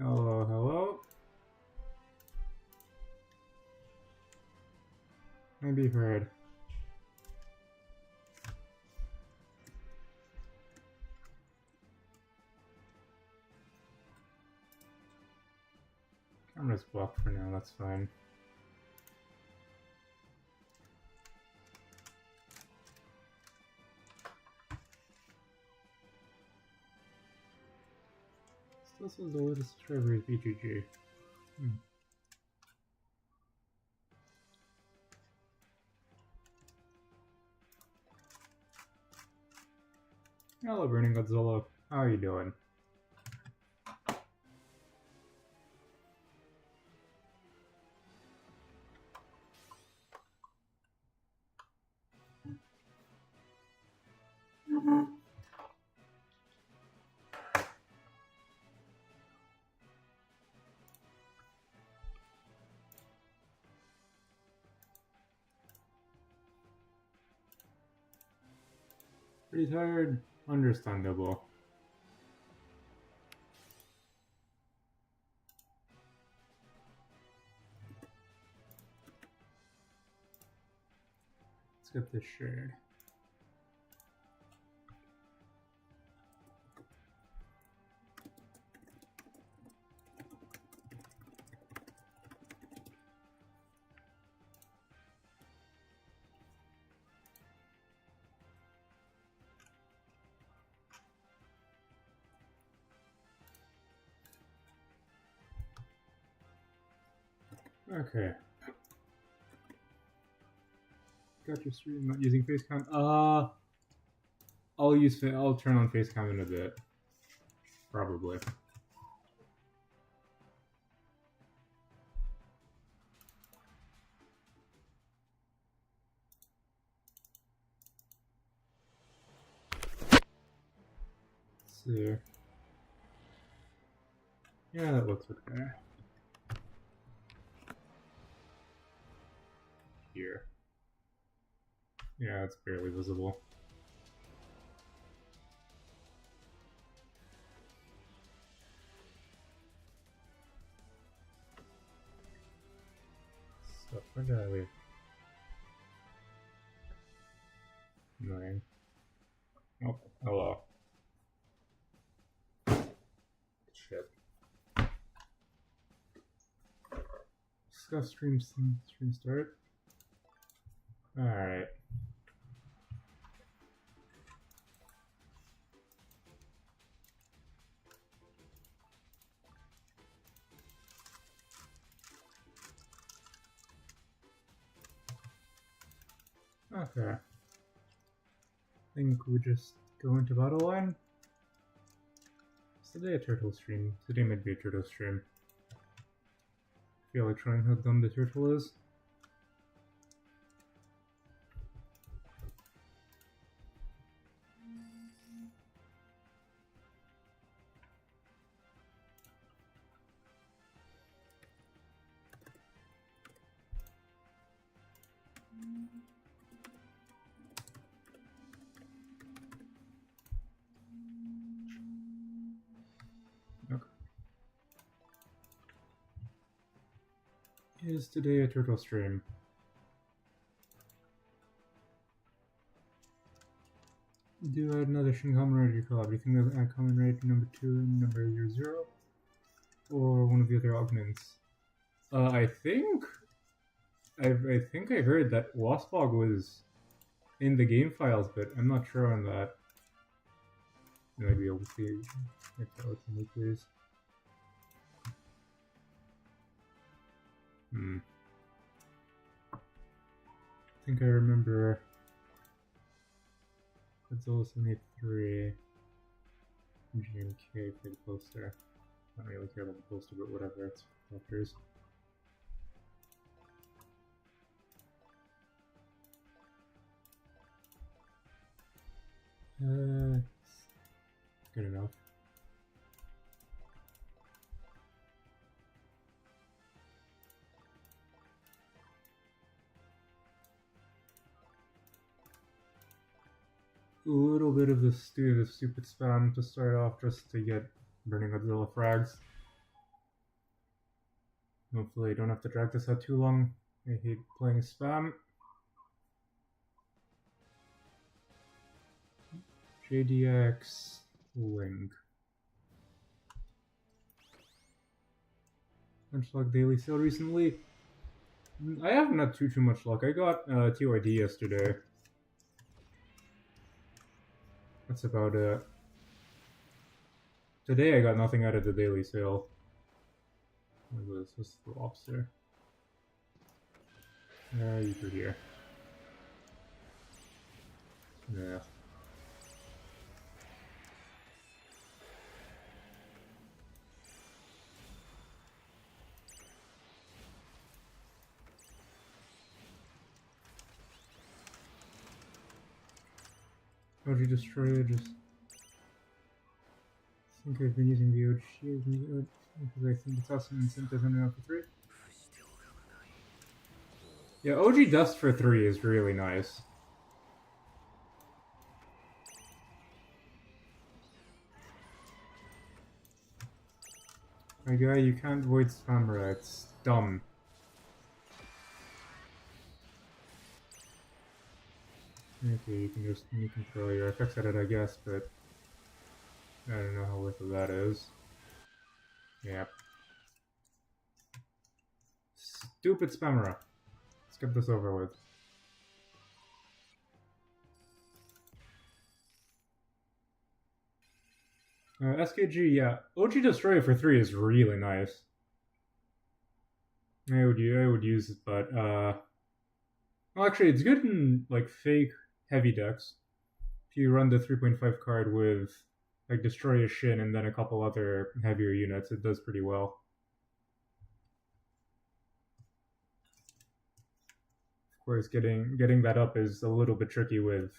Hello, hello. May be heard. Camera's blocked for now, that's fine. Still says the latest subscriber is BGG. Hello, Burning Godzilla. How are you doing? Pretty tired? Understandable. Let's get this shared. Okay. Got your stream not using facecam. I'll turn on facecam in a bit. Probably. Let's see. Yeah, that looks okay. Here. Yeah, it's barely visible. So, where did I leave? 9. Oh, hello. Shit. Discuss stream start. Alright. Okay. I think we just go into battle line. Is today a turtle stream? Today might be a turtle stream. Feel like showing how dumb the turtle is. Okay. Is today a turtle stream? Do I add another Shin Kamen Rider collab? Do you think that add Kamen Rider number 2 and number 0? Or one of the other augments? I think I heard that Waspog was in the game files, but I'm not sure on that. Maybe able to see if that was in the please. I think I remember Godzilla 73 GMK for the poster. I don't really care about the poster, but whatever, it's collectors. Good enough. A little bit of the stupid spam to start off just to get Burning Godzilla frags. Hopefully I don't have to drag this out too long. I hate playing spam. JDX link. Much luck daily sale recently. I haven't had too much luck. I got TYD yesterday. That's about it. Today I got nothing out of the daily sale. What is this? The lobster. You through here. Yeah. OG Destroyer just... I think I've been using the OG because I think it's awesome and sent doesn't know for 3. Yeah, OG Dust for 3 is really nice. My guy, you can't void Spamra, it's dumb. Okay, you can throw your effects at it, I guess, but I don't know how worth it that is. Yep. Stupid Spamra. Let's get this over with. SKG, yeah. OG Destroyer for 3 is really nice. I would use it, but well, actually, it's good in like fake heavy decks. If you run the 3.5 card with like Destroy a Shin and then a couple other heavier units, it does pretty well. Of course, getting that up is a little bit tricky with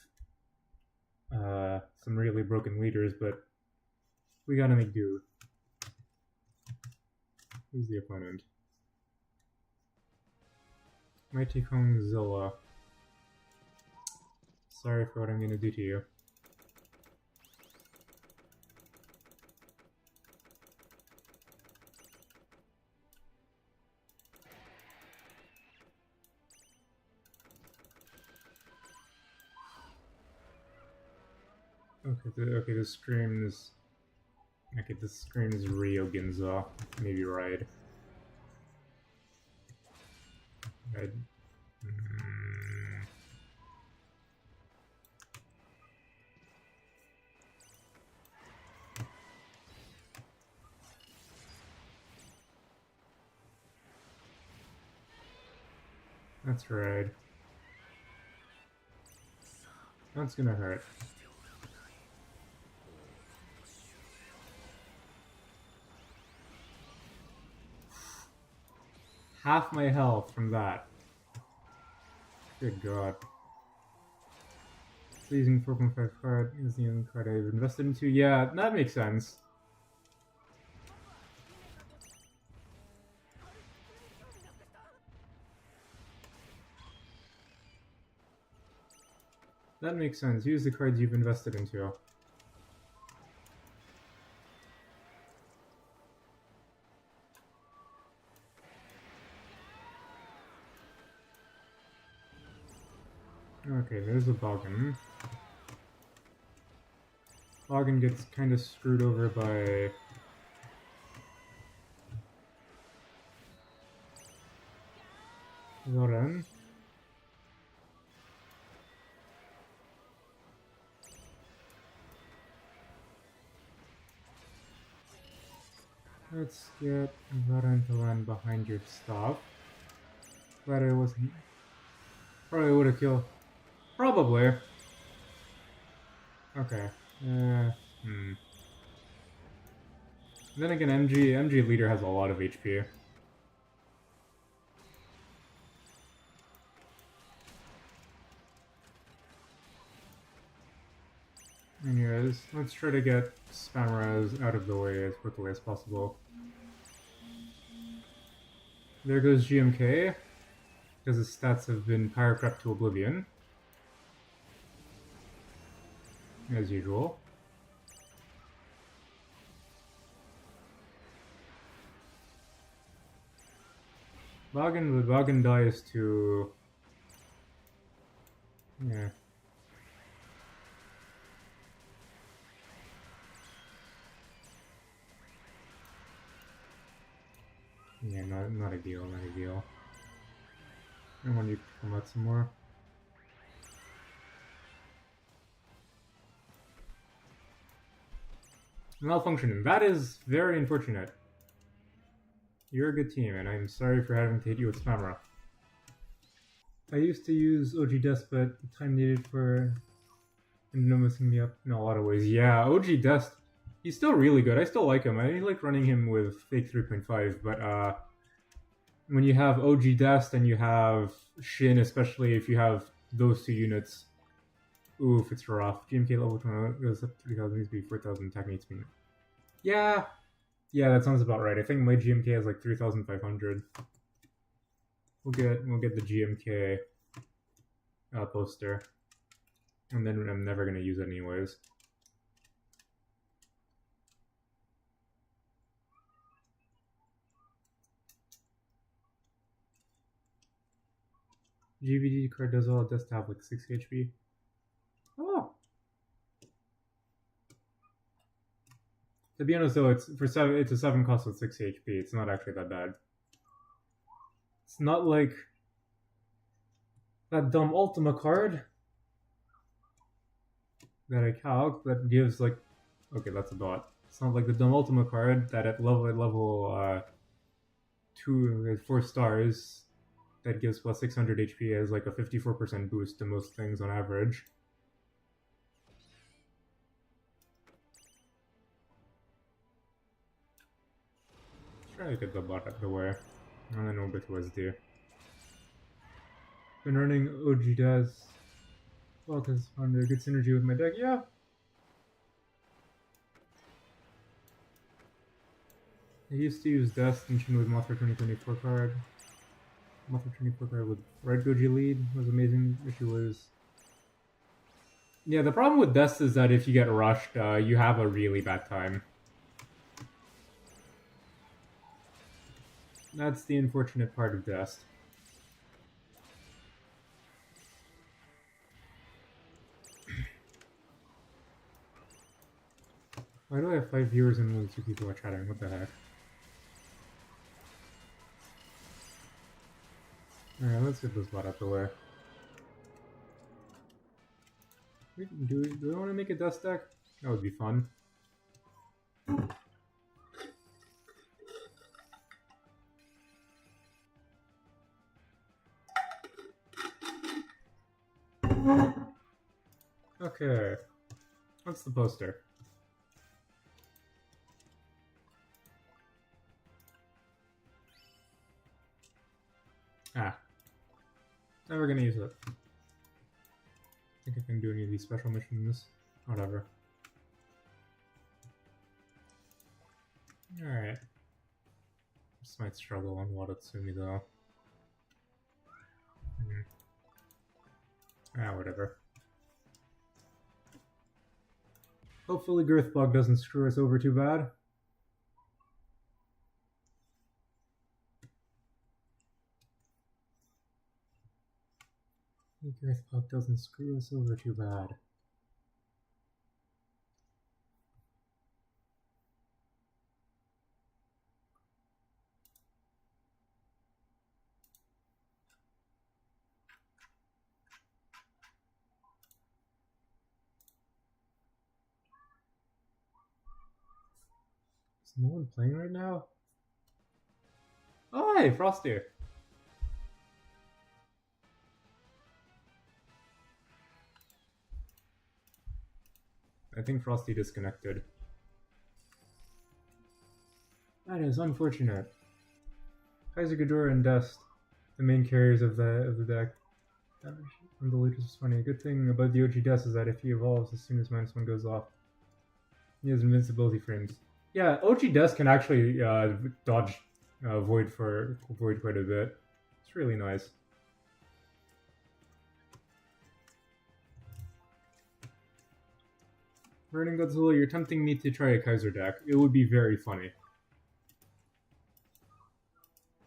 some really broken leaders, but we gotta make do. Who's the opponent? Mighty Godzilla. Sorry for what I'm gonna do to you. Okay, this screams... Okay, this screams Rio Ginza. Maybe right. That's right. That's gonna hurt. Half my health from that. Good god. Using 4.5 card is the only card I've invested into. Yeah, that makes sense. That makes sense. Use the cards you've invested into. Okay, there's a Boggin. Boggin gets kind of screwed over by... Zoran. Let's get Zoran to land behind your stuff. Glad I wasn't... Probably would have killed... Probably. Okay. Then again, MG leader has a lot of HP. Anyways, let's try to get Spamras out of the way as quickly as possible. There goes GMK, because his stats have been power prepped to oblivion. As usual. Wagen dies to... Yeah. Yeah, not ideal, not ideal. I want you to come out some more. Malfunctioning. That is very unfortunate. You're a good team, and I'm sorry for having to hit you with Spamra. I used to use OG Death, but the time needed for him messing me up in a lot of ways. Yeah, OG Death, he's still really good. I still like him. I like running him with Fake 3.5, but when you have OG Death and you have Shin, especially if you have those two units, oof, it's rough. GMK level 20 goes up 3,000 needs to be 4,000 attack needs to be. Yeah, that sounds about right. I think my GMK has like 3,500. We'll get the GMK poster, and then I'm never gonna use it anyways. GVD card does all it does to have like 6 HP. Oh. To be honest though, it's a 7 cost with 6 HP. It's not actually that bad. It's not like that dumb Ultima card that I calc that gives like, okay, that's a dot. It's not like the dumb Ultima card that at level 4 stars that gives plus 600 HP as like a 54% boost to most things on average. Try to get the bot out of the way. And then Obit was there. Been running OG Daz. Well, because found a good synergy with my deck. Yeah. I used to use Dust and Shin with Mothra 2024 card. Mothra 24 card with Red Goji lead was amazing. Issue was. Yeah, the problem with Dust is that if you get rushed, you have a really bad time. That's the unfortunate part of Dust. Why do I have 5 viewers and only 2 people are chatting? What the heck? Alright, let's get this bot out the way. Do we want to make a Dust deck? That would be fun. Okay. What's the poster? Ah. Never gonna use it. I think I can do any of these special missions. Whatever. Alright. This might struggle on Watatsumi though. Ah, whatever. Hopefully Girthbug doesn't screw us over too bad. Girthbug doesn't screw us over too bad. Is no one playing right now? Oh, hey, Frosty! I think Frosty disconnected. That is unfortunate. Kaiser Ghidorah and Dust, the main carriers of the deck. From the Luchas is funny. A good thing about the OG Dust is that if he evolves as soon as -1 goes off, he has invincibility frames. Yeah, OG Dust can actually dodge Void quite a bit. It's really nice. Burning Godzilla, you're tempting me to try a Kaiser deck. It would be very funny.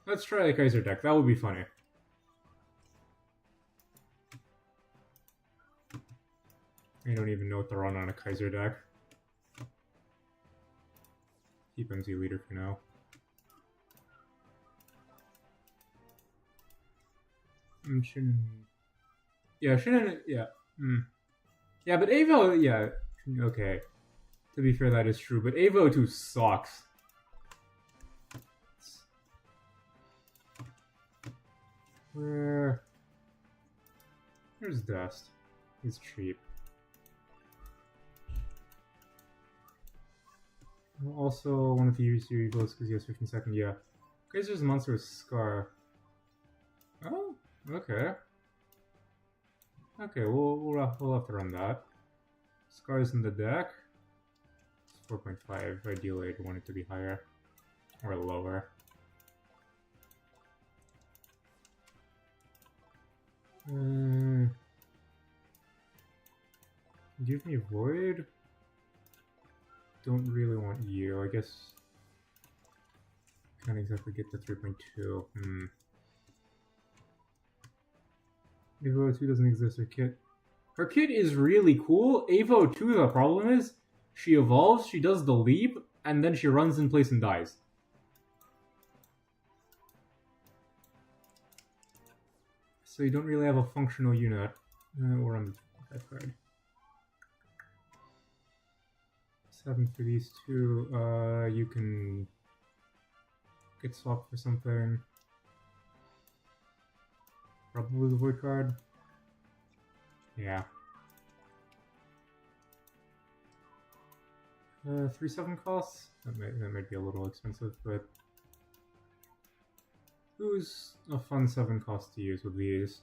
Let's try the Kaiser deck. That would be funny. I don't even know what to run on a Kaiser deck. Keep MZ leader for now. Shouldn't... Yeah, shouldn't... Yeah. Yeah, but Avo... Yeah, okay. To be fair, that is true. But Avo 2 sucks. Where's Dust? He's cheap. Also, one of the use your evils because he has 15 seconds. Yeah. Kaiser's a monster with Scar. Oh, okay. Okay, we'll have to run that. Scar's in the deck. It's 4.5. Ideally, I'd want it to be higher or lower. Give me Void. Don't really want you. I guess can't exactly get to 3.2. Avo 2 doesn't exist. Her kit is really cool. Avo 2, the problem is she evolves, she does the leap, and then she runs in place and dies. So you don't really have a functional unit. We'll run that card. 7 for these two. You can get swapped for something. Probably the Void card. Yeah. 3/7 costs? That might be a little expensive, but who's a fun 7 cost to use with these?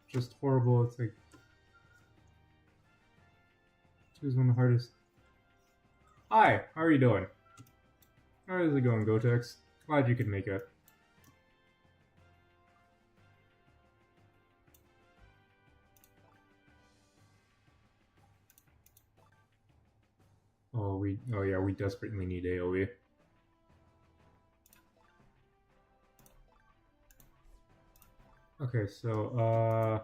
Just horrible. It's like choose one of the hardest. Hi, how are you doing? How is it going, Gotex? Glad you could make it. Oh yeah, we desperately need AoE. Okay, so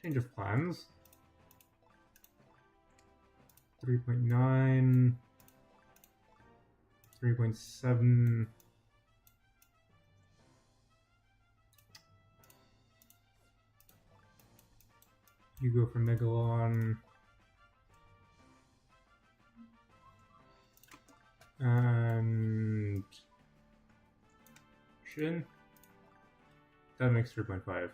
change of plans. 3.9, 3.7. You go for Megalon. And Shin. That makes 3.5.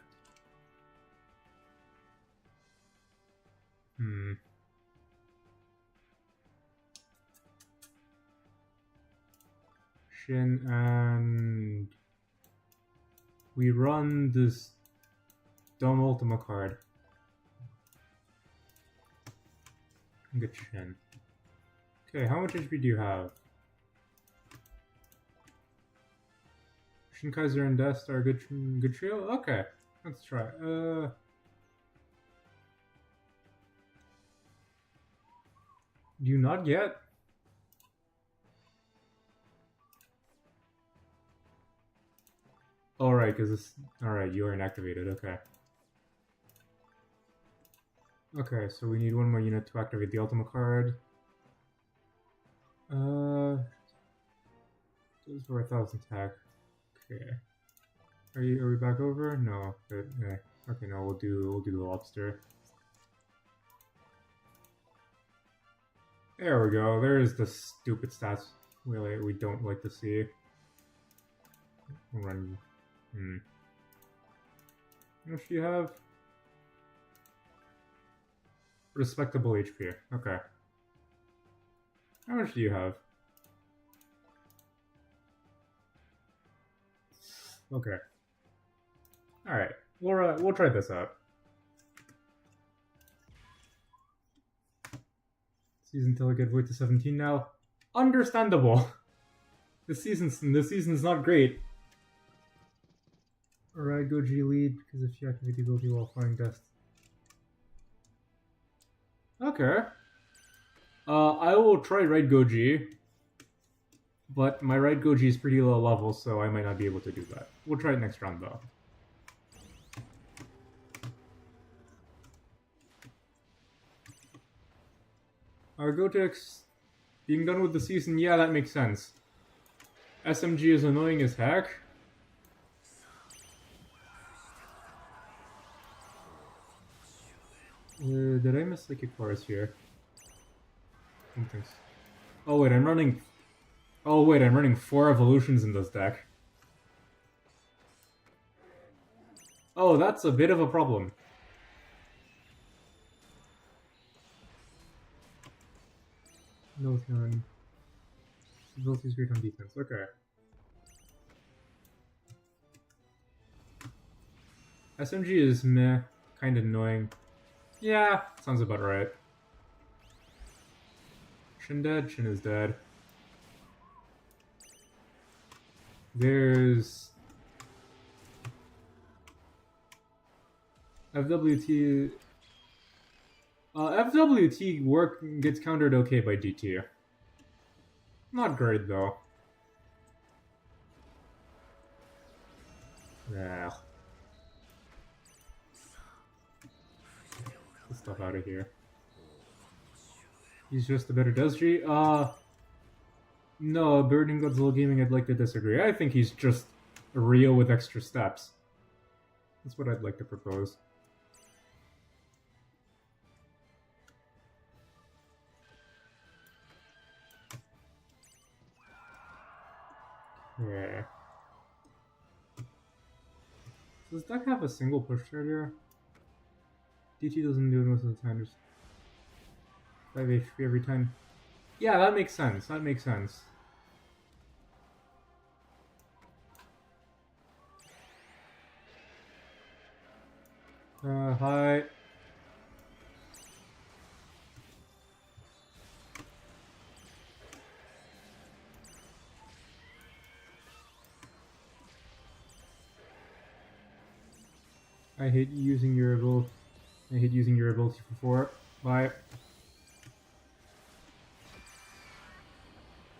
Shin, and we run this dumb Ultima card. And get Shin. Okay, how much HP do you have? Shin, Kaiser, and Dest are a good trio? Okay, let's try. Do you not get? Alright, because this... Alright, you are inactivated, okay. Okay, so we need one more unit to activate the Ultima card. Those were 1,000 attack. Okay. Are we back over? No. But, okay, no, we'll do the lobster. There we go. There's the stupid stats we don't like to see. Run. How much do you have? Respectable HP. Okay. How much do you have? Okay. All right. We'll try this out. Season till I get Void to 17 now. Understandable. This season's not great. Alright, go G lead, because if you activate the ability while flying Dust. Okay. I will try right Goji, but my right Goji is pretty low level, so I might not be able to do that. We'll try it next round, though. Our Gotex being done with the season, yeah, that makes sense. SMG is annoying as heck. Did I miss Psychic Forest here? I don't think so. Oh wait, I'm running... Oh wait, I'm running 4 evolutions in this deck. Oh, that's a bit of a problem. No turn. Ability's great on defense. Okay. SMG is meh, kind of annoying. Yeah, sounds about right. Shin dead? Shin is dead. There's... FWT... FWT work gets countered okay by DT. Not great, though. Yeah. Get the stuff out of here. He's just a better Desji? No, Burning Godzilla Gaming, I'd like to disagree. I think he's just a Rio with extra steps. That's what I'd like to propose. Yeah. Does this deck have a single push thread here? DT doesn't do it most of the time, just 5 HP every time. Yeah, that makes sense. That makes sense. Hi. I hate using your ability. I hate using your ability for 4. Bye. Is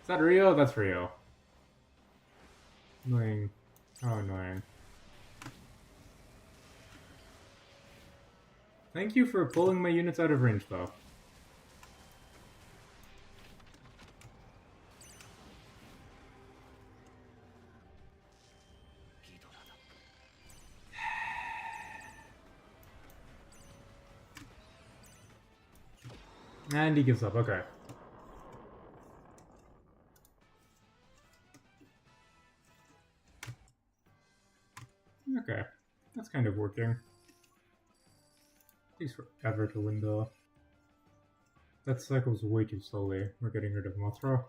that Rio? That's Rio. Annoying. Oh, annoying. Thank you for pulling my units out of range, though. And he gives up, okay. Okay, that's kind of working. Takes forever to win, though. That cycles way too slowly. We're getting rid of Mothra.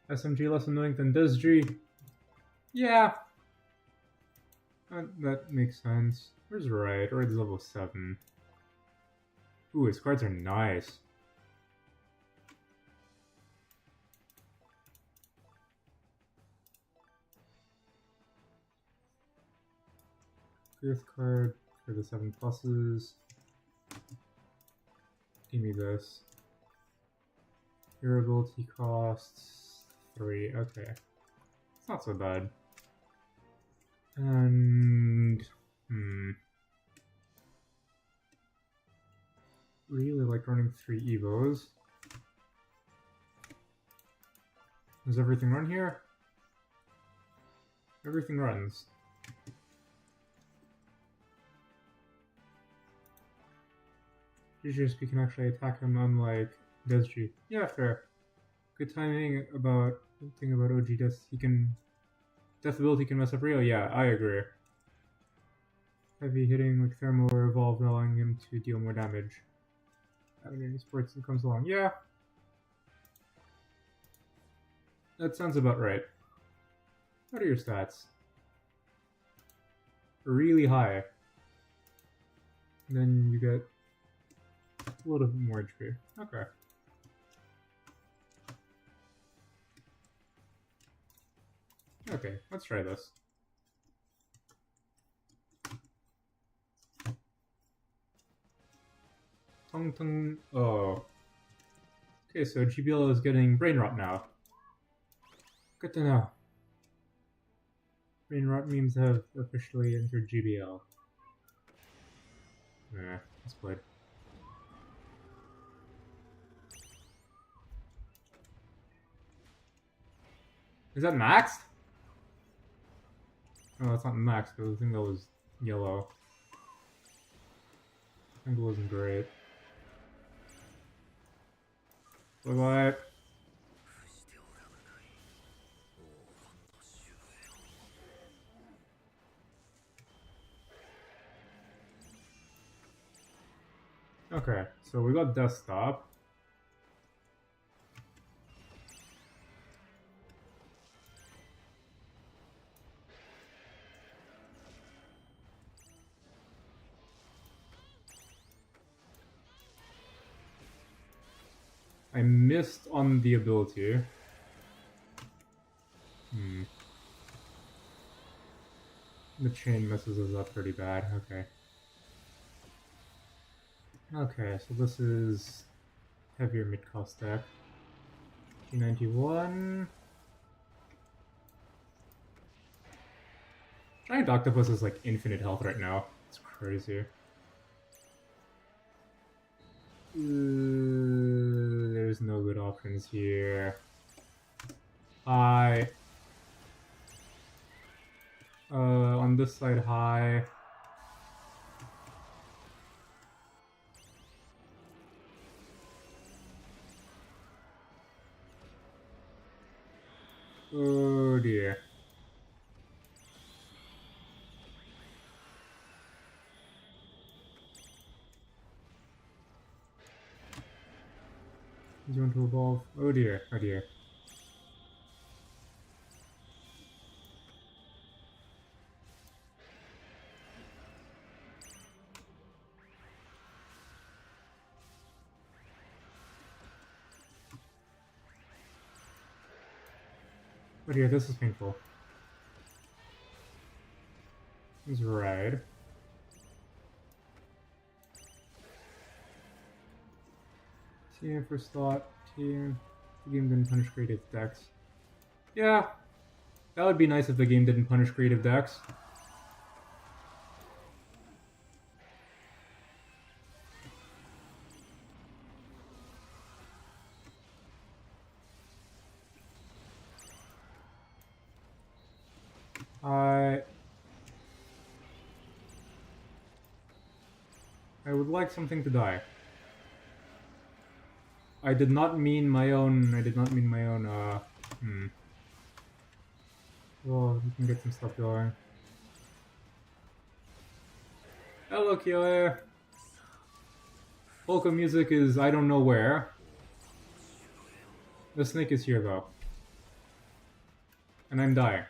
SMG less annoying than Desji. Yeah. That makes sense. Where's Right? Right's level 7. Ooh, his cards are nice. Fifth card for the 7 pluses. Give me this. Your ability costs 3. Okay. It's not so bad. And... Really like running 3 Evos. Does everything run here? Everything runs. Just we can actually attack him unlike Desji. Yeah, fair. Good timing about thing about OG Death. He can Death ability can mess up Rio. Yeah, I agree. Heavy hitting like Thermal or Evolve, allowing him to deal more damage. Having any sports that comes along. Yeah. That sounds about right. What are your stats? Really high. And then you get a little bit more HP. Okay. Okay, let's try this. Tung. Oh. Okay, so GBL is getting brain rot now. Good to know. Brain rot memes have officially entered GBL. Nah, it's played. Is that maxed? No, that's not maxed, because I think that was yellow. I think it wasn't great. Bye-bye. Okay, so we got desktop. I missed on the ability. The chain messes us up pretty bad. Okay. Okay, so this is heavier mid-cost deck. T91. Giant Octopus is like infinite health right now. It's crazy. There's no good options here. High. On this side, high. Oh dear. Do you want to evolve? Oh dear, oh dear. Oh dear, this is painful. He's right. TN for slot. TN. The game didn't punish creative decks. Yeah, that would be nice if the game didn't punish creative decks. I would like something to die. I did not mean my own. Well, we can get some stuff going. Hello, Kyoe. Polka music is I don't know where. The snake is here though. And I'm dying.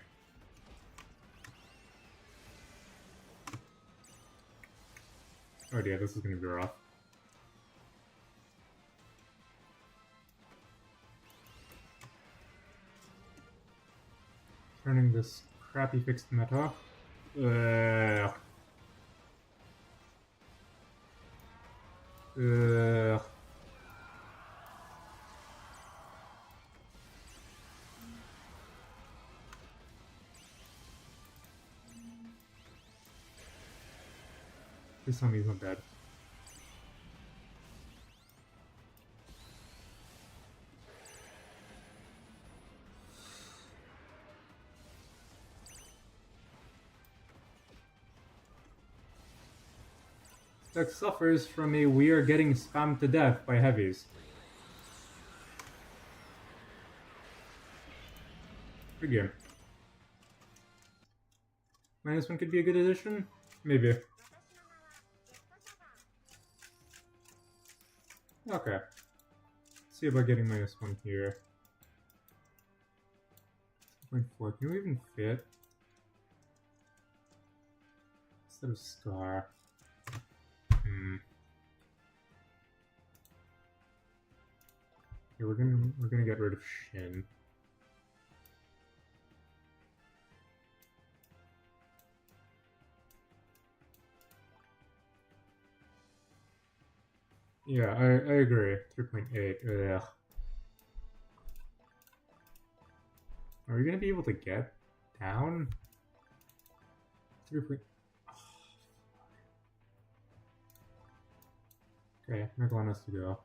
Oh dear, this is gonna be rough. Turning this crappy fixed meta. Ugh. Ugh. Please tell me he's not dead. Deck suffers from a we are getting spammed to death by heavies. Good game. -1 could be a good addition? Maybe. Okay. Let's see about getting -1 here. 2.4. Can we even fit? Instead of Scar. Okay, we're gonna get rid of Shin. Yeah, I agree. 3.8. Ugh. Are we gonna be able to get down? 3. Okay, Megalon has to go.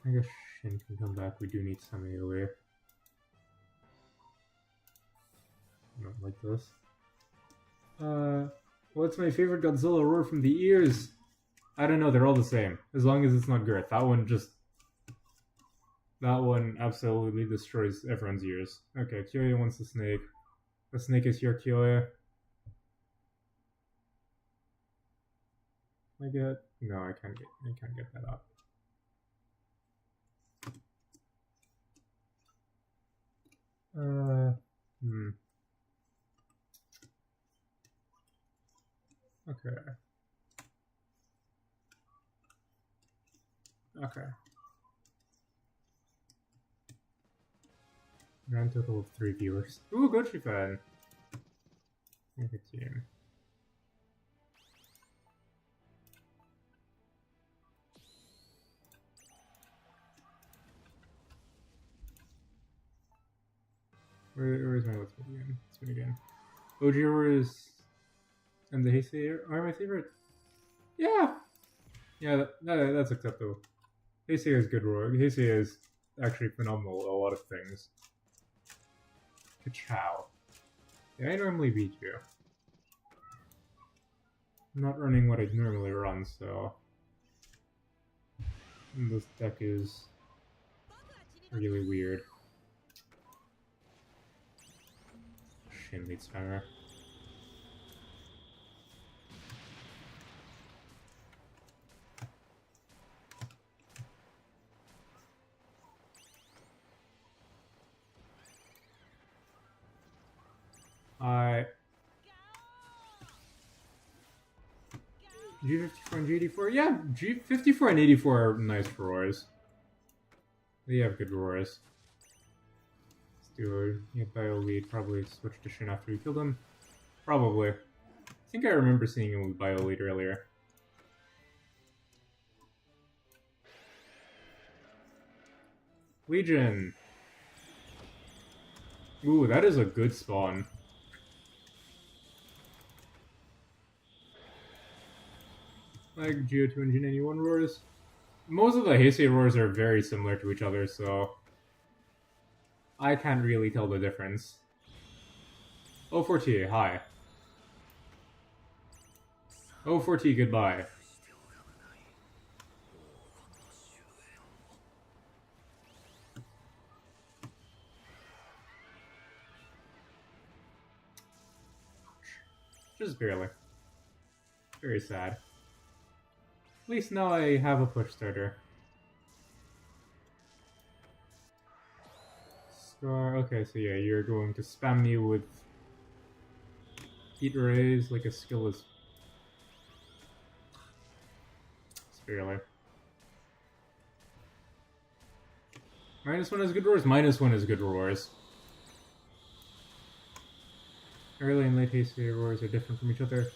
I guess Shin can come back. We do need some AoE. I don't like this. What's my favorite Godzilla roar from the ears? I don't know, they're all the same. As long as it's not Girth. That one absolutely destroys everyone's ears. Okay, Kyoya wants the snake. The snake is here, Kyoya. I get... No, I can't get that up. Okay. Okay. Grand total of 3 viewers. Ooh, Gochi fan. Make a team. Where's my let's win again? Let's win again. Ojiro's and the Heisei are my favorite. Yeah! Yeah, that's acceptable. Heisei is good roar. Heisei is actually phenomenal at a lot of things. Ka-chow. Yeah, I normally beat you. I'm not running what I normally run, so... This deck is really weird. Shin lead spammer. G54 and G84? Yeah, G54 and 84 are nice roars. They have good roars. Let's do a bio lead, probably switch to Shin after we killed him. Probably. I think I remember seeing him with bio lead earlier. Legion! Ooh, that is a good spawn. Like Geo2 and G91 roars. Most of the Heisei roars are very similar to each other, so I can't really tell the difference. O4T, hi. O4T, goodbye. Just barely. Very sad. At least now I have a push starter. Scar, okay, so yeah, you're going to spam me with heat rays like a skillless. Barely. -1 is good roars, -1 is good roars. Early and late Heisei roars are different from each other.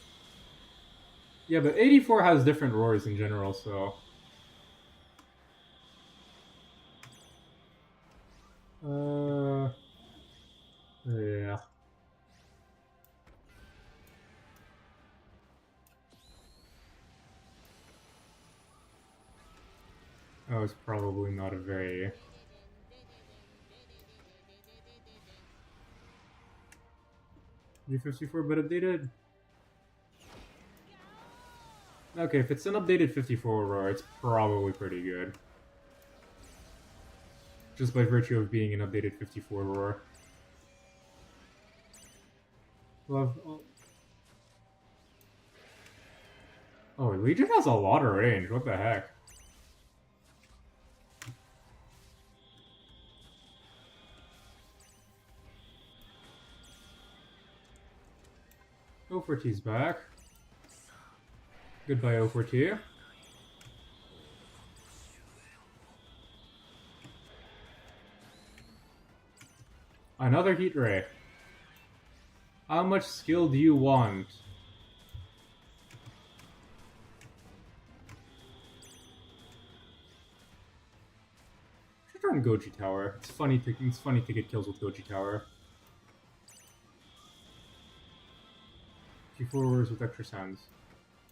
Yeah, but 84 has different roars in general, so... Yeah. That was probably not a very... G54 but updated? Okay, if it's an updated 54 roar, it's probably pretty good. Just by virtue of being an updated 54 roar. Love... Oh, Legion has a lot of range, what the heck? O4T's back. Goodbye, O4T. Another heat ray. How much skill do you want? run Goji Tower. It's funny to get kills with Goji Tower. G4 words with extra sounds.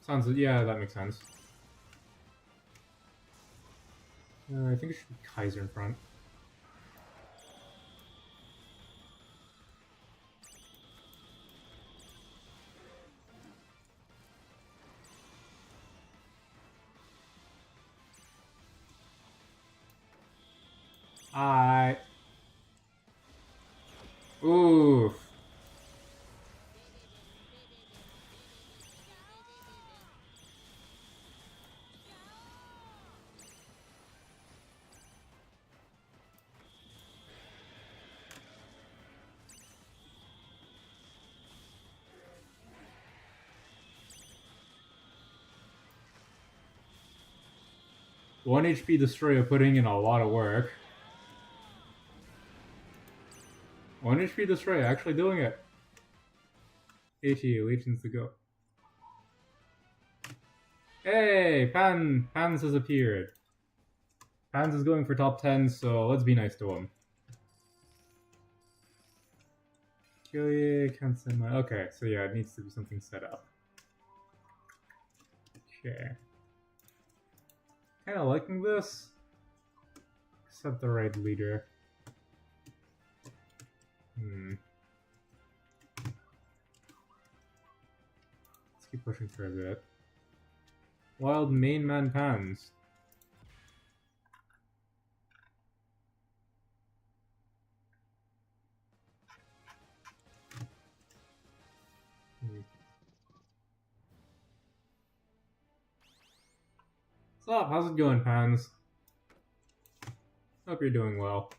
Sounds, yeah, that makes sense. I think it should be Kaiser in front. Oof. One HP Destroyer putting in a lot of work. 1 HP Destroyer actually doing it. 80 legions to go. Hey, Pans has appeared. Pans is going for top 10, so let's be nice to him. Kyrie can't send my. Okay, so yeah, it needs to be something set up. Okay. Kinda liking this. Set the right leader. Let's keep pushing for a bit. Wild main man Pans. What's up? How's it going, Pans? Hope you're doing well.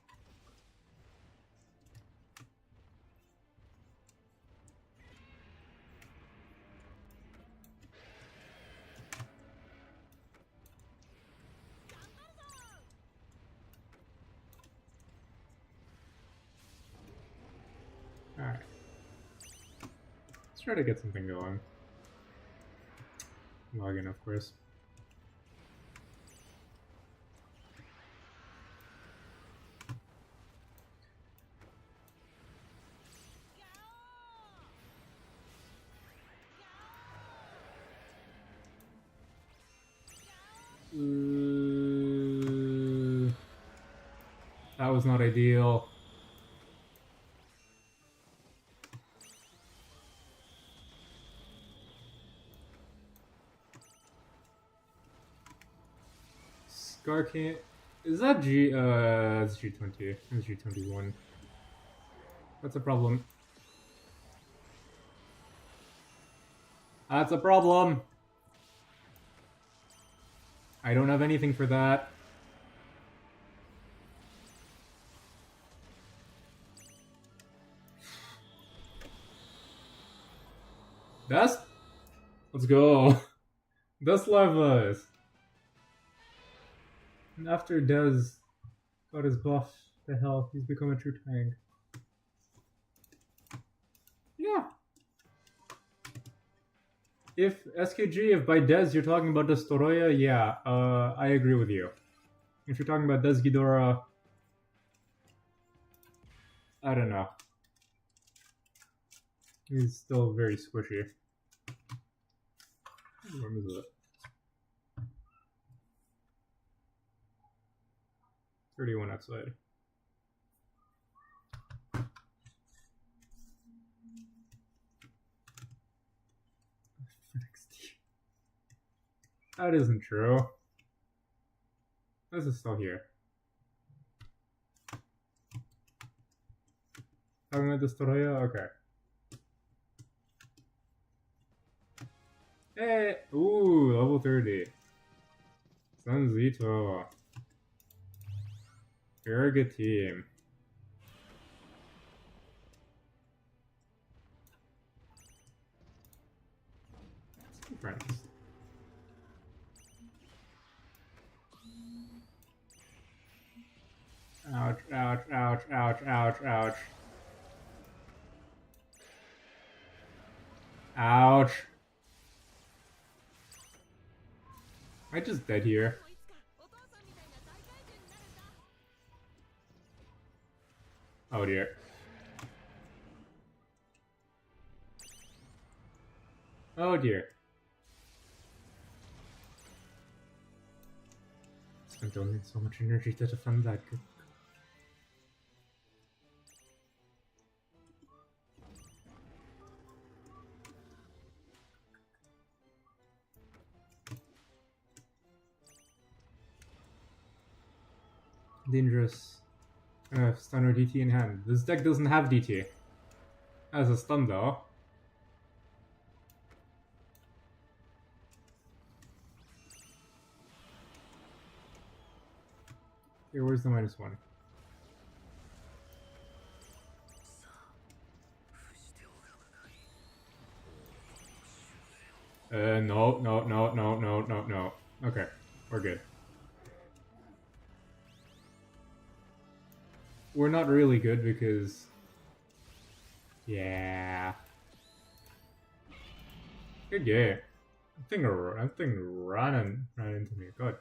Alright. Let's try to get something going. Log in, of course. That was not ideal. Scar can't. Is that G? It's G20. It's G21. That's a problem. That's a problem. I don't have anything for that. Dust? Let's go. Dust Larvas. And after Dez got his buff to health, he's become a true tank. Yeah. If SKG, if by Dez you're talking about Destoroya, yeah, I agree with you. If you're talking about Dez Ghidorah, I don't know. He's still very squishy. Where is it? 31 outside. That isn't true. This is still here. Talking about Destoroya? Okay. Hey! Ooh, level 30. Sanzito. You're a good team. Let's be friends. Ouch, ouch, ouch, ouch, ouch, ouch. Ouch. Am I just dead here? Oh dear. Oh dear. Spent only so much energy to defend that. Dangerous. Stun or DT in hand. This deck doesn't have DT. As a stun though. Okay, where's the -1? No. Okay, we're good. We're not really good because... Yeah. Good game. That thing ran into me. God.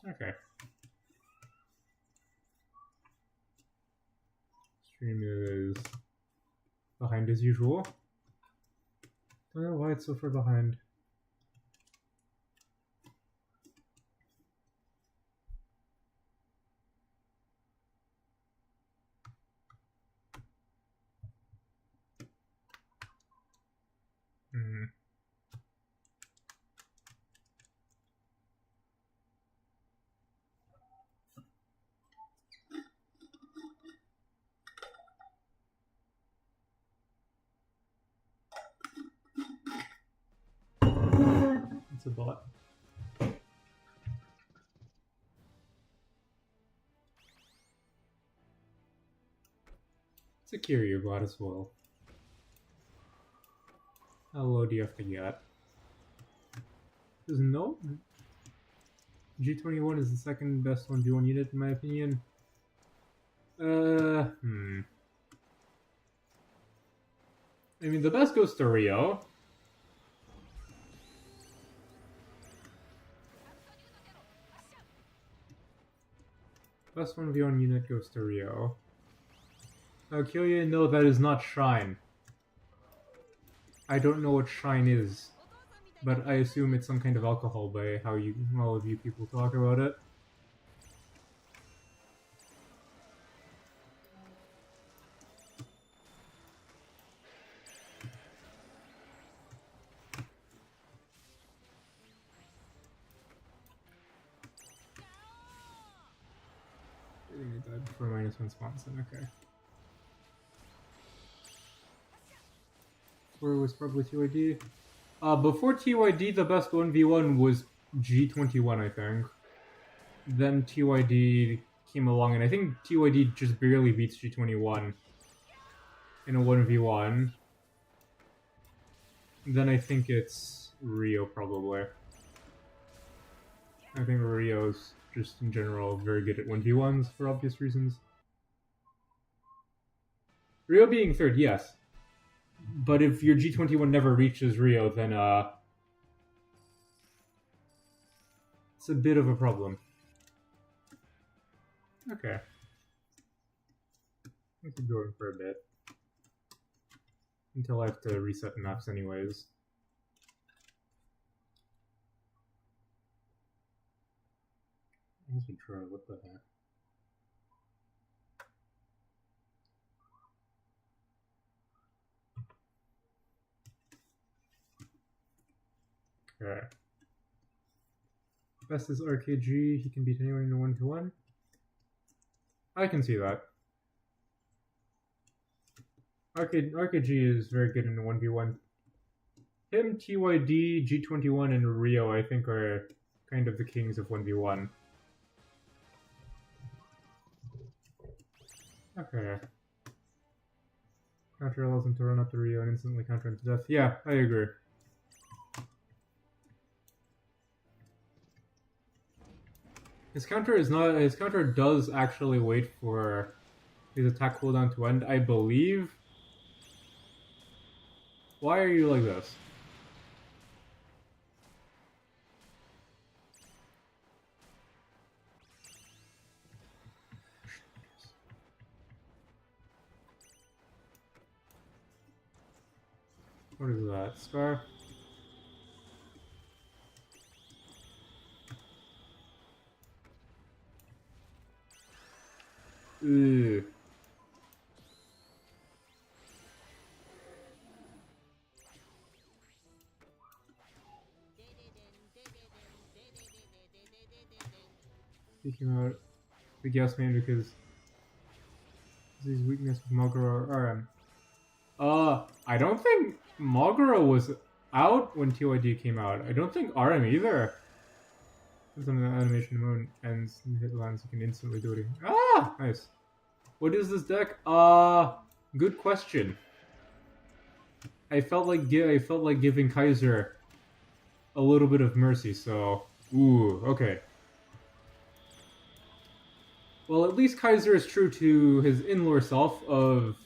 Okay. Stream is behind as usual. Don't know why it's so far behind. Hmm. It's a bot. It's a Kiryu bot as well. How low do you have to get? There's no... G21 is the second best 1v1 unit in my opinion. I mean, the best goes to Rio. Best 1v1 unit goes to Rio. Killian, no, that is not Shrine. I don't know what Shrine is, but I assume it's some kind of alcohol by how all of you people talk about it. I need that for -1 Swanson, okay. Where was probably TYD? Before TYD, the best 1v1 was G21, I think. Then TYD came along, and I think TYD just barely beats G21 in a 1v1. Then I think it's Rio, probably. I think Rio's just in general very good at 1v1s for obvious reasons. Rio being third, yes. But if your G21 never reaches Rio, then it's a bit of a problem. Okay. I could go in for a bit. Until I have to reset maps anyways. That's a draw, what the heck? Okay. Best is RKG, he can beat anyone in a 1v1. I can see that. RKG is very good in a 1v1. Him, TYD, G21, and Rio, I think, are kind of the kings of 1v1. Okay. Counter allows him to run up to Rio and instantly counter him to death. Yeah, I agree. His counter does actually wait for his attack cooldown to end, I believe. Why are you like this? What is that? Scar? Ugh. Speaking about the gas man because his weakness with Mogura or RM. I don't think Mogura was out when TYD came out. I don't think RM either. Since the animation mode ends and hit lands, you can instantly do it. Ah! Nice. What is this deck? Good question. I felt like giving Kaiser a little bit of mercy, so ooh, okay. Well, at least Kaiser is true to his in-lore self of,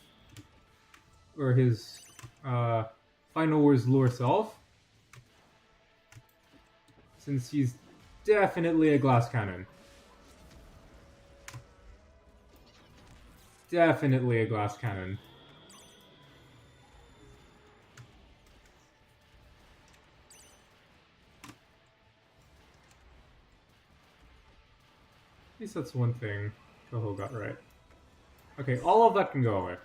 or his Final Wars lore self, since he's definitely a glass cannon. Definitely a glass cannon. At least that's one thing Toho got right. Okay, all of that can go away.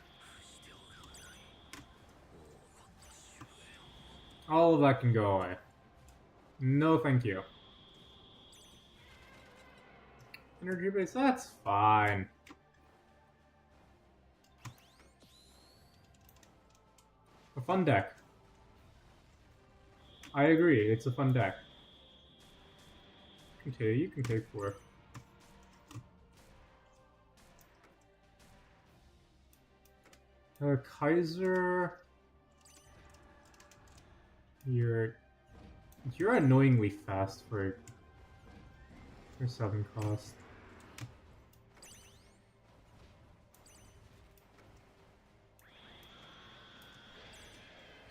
All of that can go away. No thank you. Energy base, that's fine. A fun deck. I agree, it's a fun deck. Okay, you can take 4. Kaiser... You're annoyingly fast for 7 cost.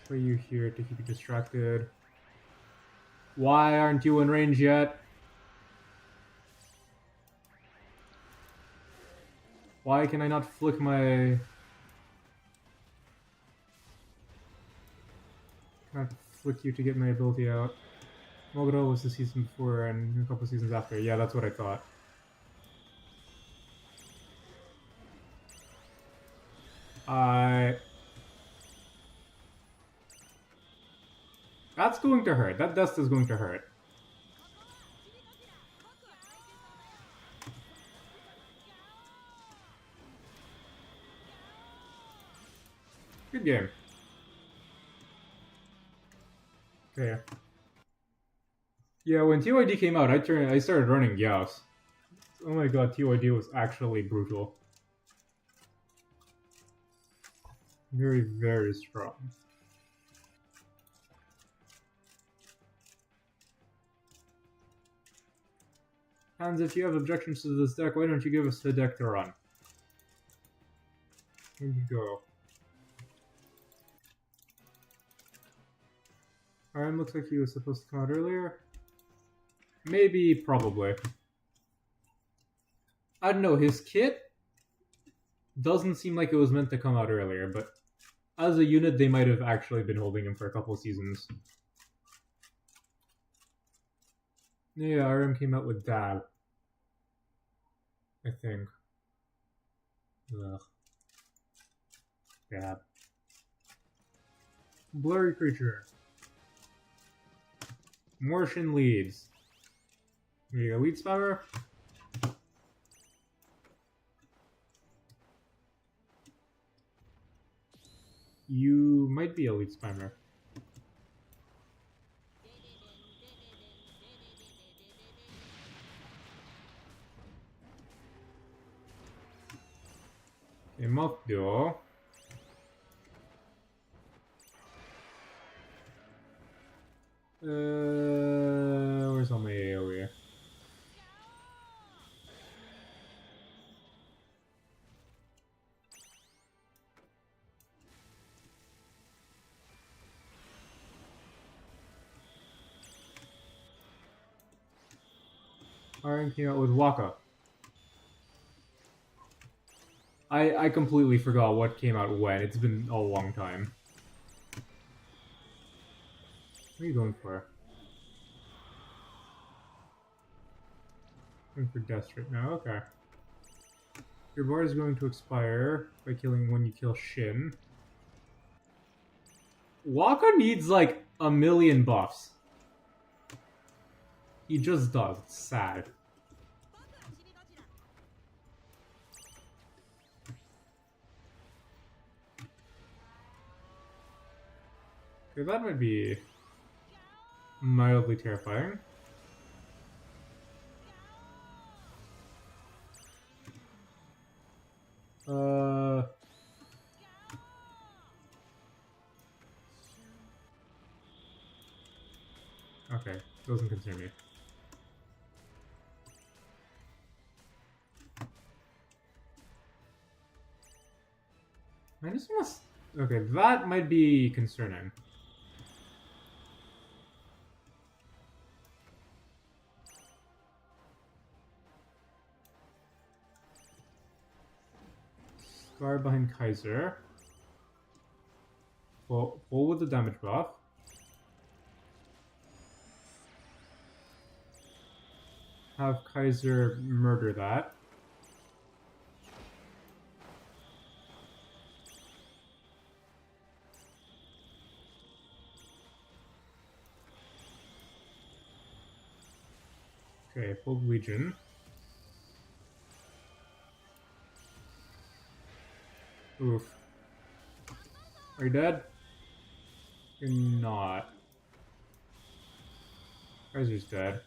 Play you here to keep you distracted. Why aren't you in range yet? Why can I not flick my... Can I flick you to get my ability out? Mogura was the season before and a couple seasons after. Yeah, that's what I thought. That's going to hurt. That dust is going to hurt. Good game. Okay. Yeah, when TYD came out, I started running Gauss. Oh my god, TYD was actually brutal. Very, very strong. Hans, if you have objections to this deck, why don't you give us the deck to run? Here you go. RM looks like he was supposed to come out earlier. Maybe, probably. I don't know, his kit doesn't seem like it was meant to come out earlier, but as a unit, they might have actually been holding him for a couple seasons. Yeah, RM came out with Dab. I think. Ugh. Dab. Blurry creature. Martian leads. Here you go, lead spammer. You might be a lead spammer. Okay, mouth duo. Where's all my AoE? RM came out with Waka. I completely forgot what came out when. It's been a long time. What are you going for? Going for Dust right now, okay. Your bar is going to expire by killing when you kill Shin. Waka needs like a million buffs. He just does. It's sad. Okay, that would be mildly terrifying. Okay, doesn't concern me. I just want to... Okay, that might be concerning. Scar behind Kaiser. Full with the damage buff. Have Kaiser murder that. Okay, full Legion. Oof. Are you dead? You're not. Kaiser's dead.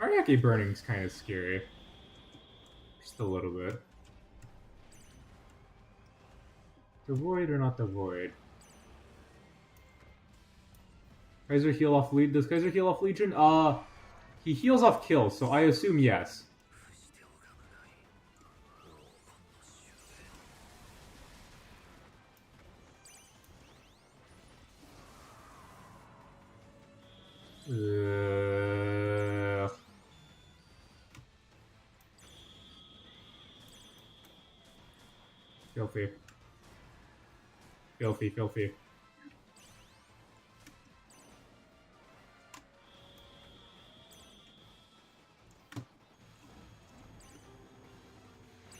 Ariake burning's kind of scary. Just a little bit. The Void or not the Void? Kaiser heal off lead. Does Kaiser heal off Legion? He heals off kills, so I assume yes. Filthy. Filthy, filthy.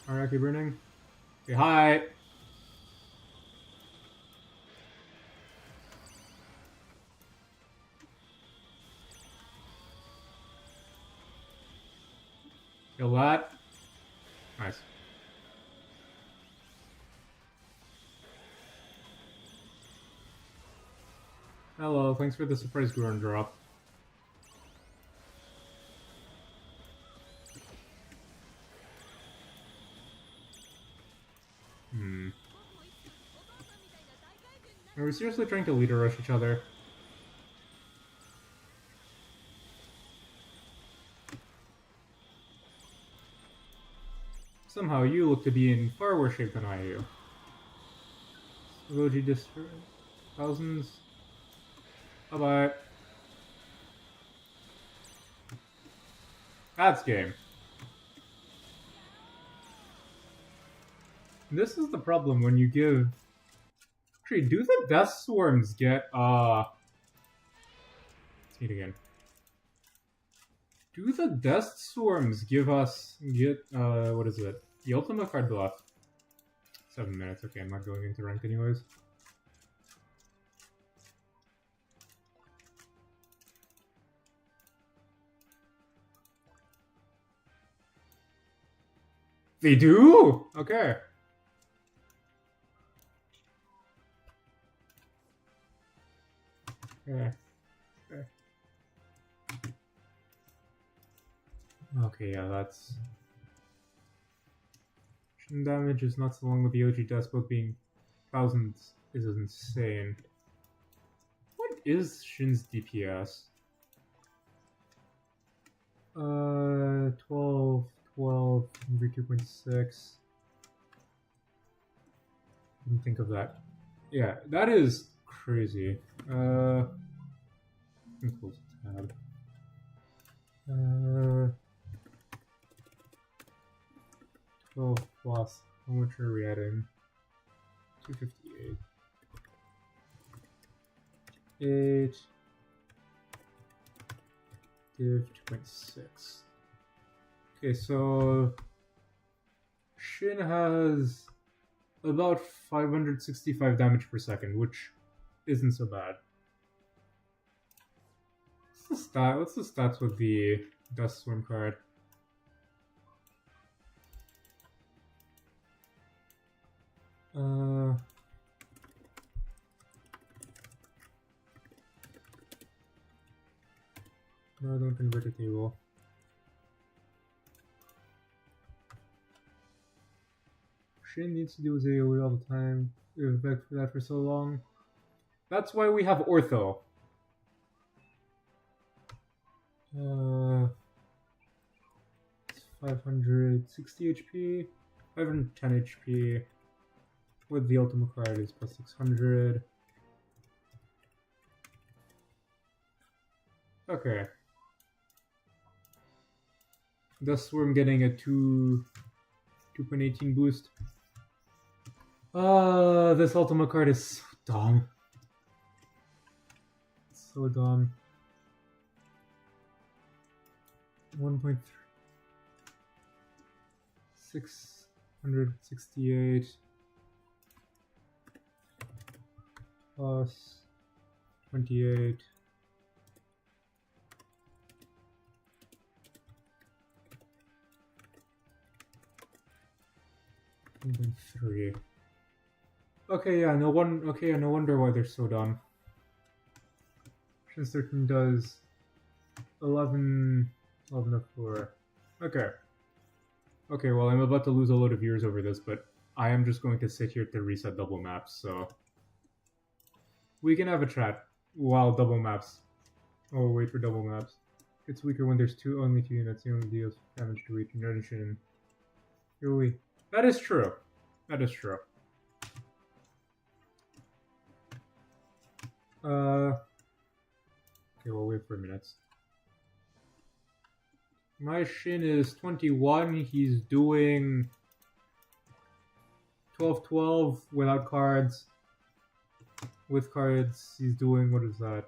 Araki burning. Say hi! Kill that. Nice. Hello, thanks for the surprise Gurren drop. Are we seriously trying to leader rush each other? Somehow you look to be in far worse shape than I do. Roji destroy thousands. Bye-bye. That's game. This is the problem when you give... Actually, do the Death Swarms get, Let's meet again. Do the Death Swarms give us... what is it? The ultimate card bluff. 7 minutes, okay, I'm not going into ranked anyways. They do? Okay. Yeah. Okay, yeah, that's... Shin damage is not so long with the OG Despot being thousands is insane. What is Shin's DPS? 12, every 2.6. Didn't think of that. Yeah, that is crazy. Let me close the tab. Plus, how much are we adding? 258. 8 div 2.6. Okay, so Shin has about 565 damage per second, which isn't so bad. What's the stats with the Dust Swarm card? No, don't convert a table. Shin needs to do his AoE all the time. We've begged for that for so long. That's why we have Ortho. 560 HP, 510 HP. With the ultimate card is plus 600. Okay. Dust Swarm getting a 2.18 boost. This ultimate card is so dumb. So dumb. 1.3 668 plus 28 1.3. Okay, yeah, no wonder why they're so dumb. Shin 13 does 11 of 4. Okay. Okay, well, I'm about to lose a load of viewers over this, but I am just going to sit here to reset double maps, so we can have a chat while double maps. Oh, wait for double maps. It's weaker when there's only two units. It only deals damage to each nation. Really? That is true. That is true. Okay, we'll wait for minutes. My Shin is 21. He's doing 12-12 without cards. With cards, he's doing, what is that?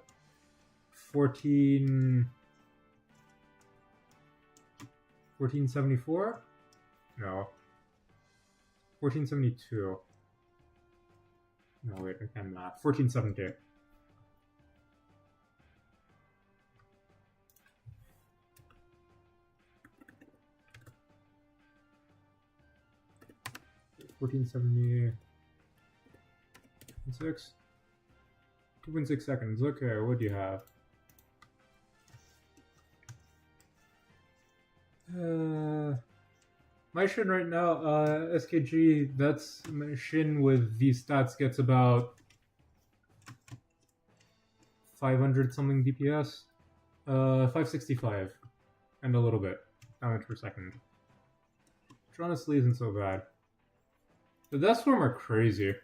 1474? No. 1472. No, wait, I can't math. 1470. $14.76. 2.6 seconds. Okay, what do you have? My Shin right now, SKG, that's my Shin with these stats gets about 500 something DPS. 565 and a little bit damage per second. Which honestly isn't so bad. The Dust Swarm are crazy. A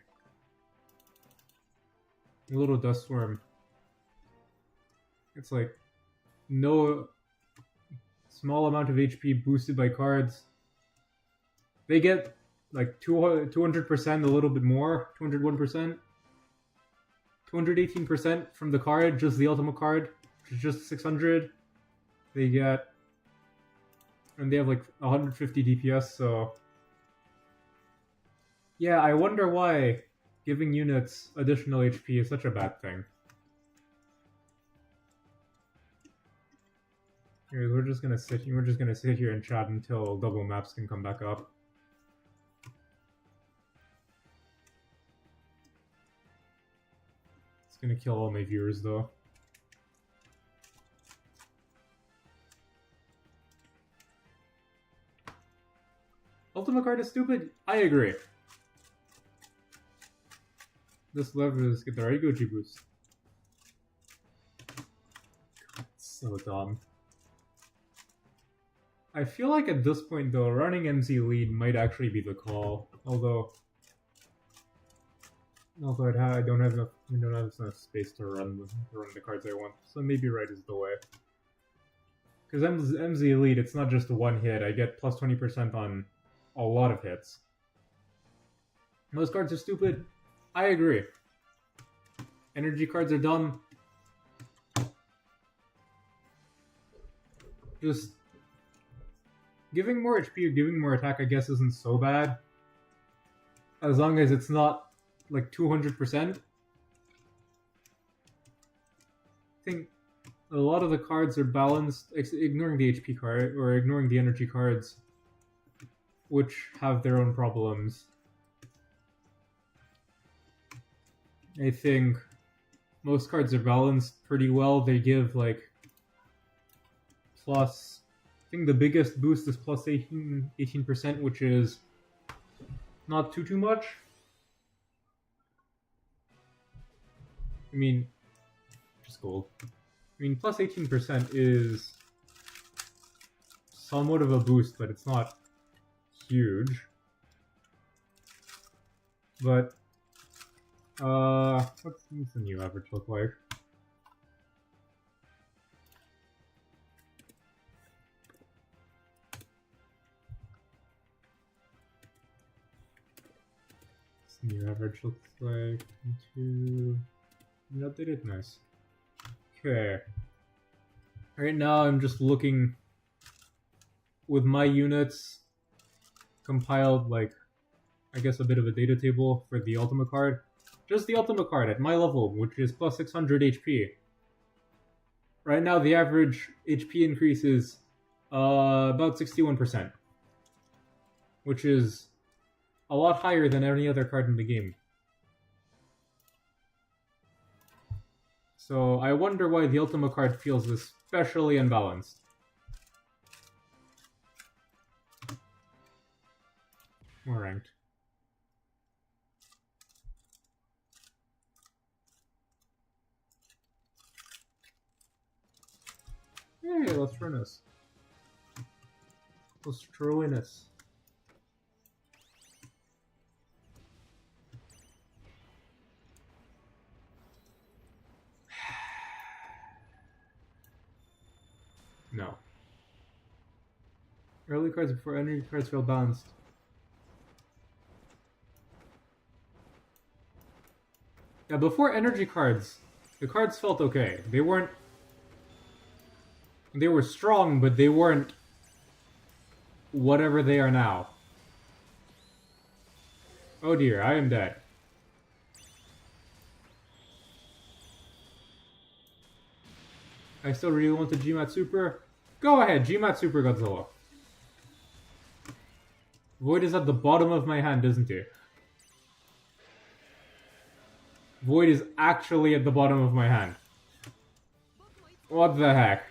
little Dust Swarm. It's like no small amount of HP boosted by cards. They get like 200%, a little bit more, 201%. 218% from the card, just the ultimate card, which is just 600. They get, and they have like 150 DPS, so yeah, I wonder why giving units additional HP is such a bad thing. Anyways, we're just gonna sit here and chat until double maps can come back up. It's gonna kill all my viewers though. Ultimate card is stupid? I agree. This lever is get the Raigoji boost. God, so dumb. I feel like at this point though, running MZ lead might actually be the call. Although I don't have enough space to run the cards I want. So maybe right is the way. Because MZ Elite, it's not just one hit. I get plus 20% on a lot of hits. Those cards are stupid. I agree. Energy cards are dumb. Just giving more HP or giving more attack, I guess, isn't so bad. As long as it's not like 200%. I think a lot of the cards are balanced, ignoring the HP card or ignoring the energy cards, which have their own problems. I think most cards are balanced pretty well. They give like plus, I think the biggest boost is plus 18%, which is not too much. I mean, just gold. I mean, plus 18% is somewhat of a boost, but it's not huge. But, what's the new average look like? What's the new average looks like? Updated, nice. Okay. Right now I'm just looking with my units compiled, like, I guess a bit of a data table for the Ultima card. Just the Ultima card at my level, which is plus 600 HP. Right now the average HP increase is about 61%. Which is a lot higher than any other card in the game. So I wonder why the Ultima card feels especially unbalanced. More ranked. Hey, let's run us. Let's throw in us. No. Early cards before energy cards feel balanced. Yeah, before energy cards, the cards felt okay. They weren't... They were strong, but they weren't whatever they are now. Oh dear, I am dead. I still really want the GMAT Super. Go ahead, GMAT Super Godzilla. Void is at the bottom of my hand, isn't it? Void is actually at the bottom of my hand. What the heck?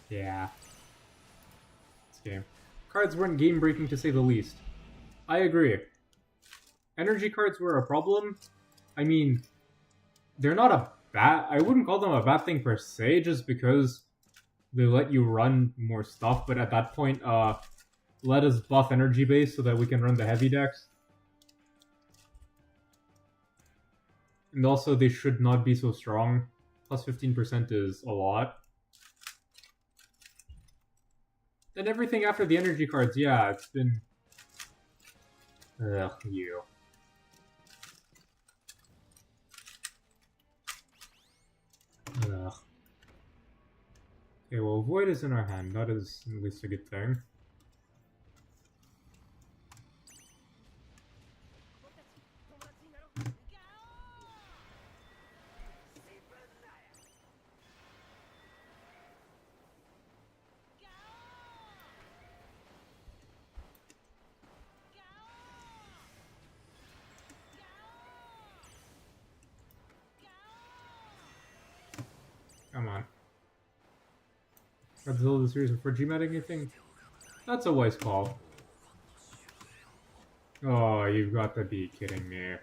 Yeah. This game. Cards weren't game-breaking to say the least. I agree. Energy cards were a problem. I mean, they're not a bad... I wouldn't call them a bad thing per se, just because they let you run more stuff, but at that point, let us buff energy base so that we can run the heavy decks. And also, they should not be so strong. Plus 15% is a lot. And everything after the energy cards, yeah, it's been... Ugh, you. Ugh. Okay, well, Void is in our hand. That is at least a good thing. Come on. Godzilla the series before GMATting anything? That's a wise call. Oh, you've got to be kidding me.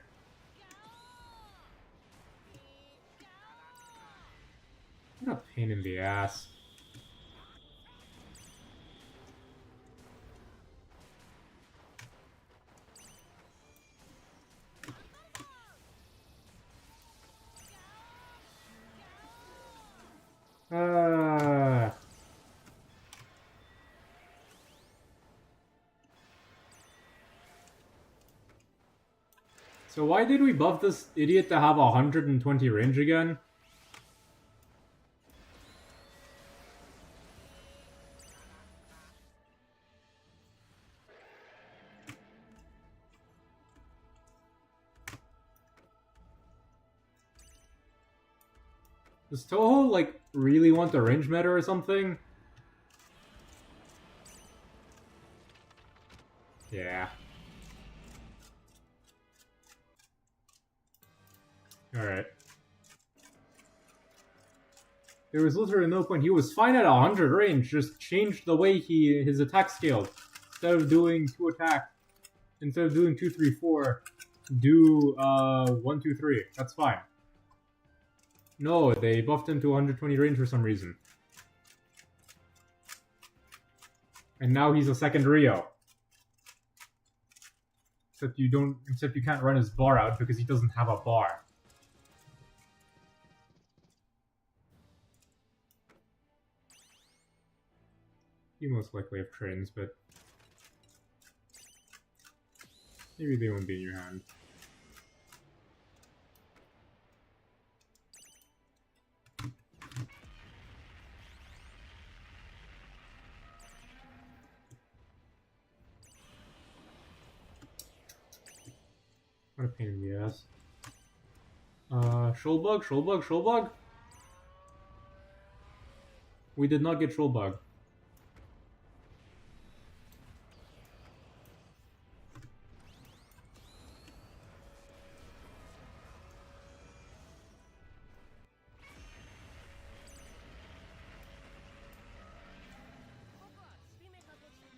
What a pain in the ass. So why did we buff this idiot to have 120 range again? Does Toho, like, really want the range meta or something? Yeah. Alright. There was literally no point. He was fine at 100 range, just changed the way his attack scaled. Instead of doing 2 attack, instead of doing 2, 3, 4, do 1, 2, 3. That's fine. No, they buffed him to 120 range for some reason. And now he's a second Rio. Except you can't run his bar out because he doesn't have a bar. You most likely have trains, but maybe they won't be in your hand. What a pain in the ass. Shoalbug, Shoalbug, Shoalbug? We did not get Shoalbug.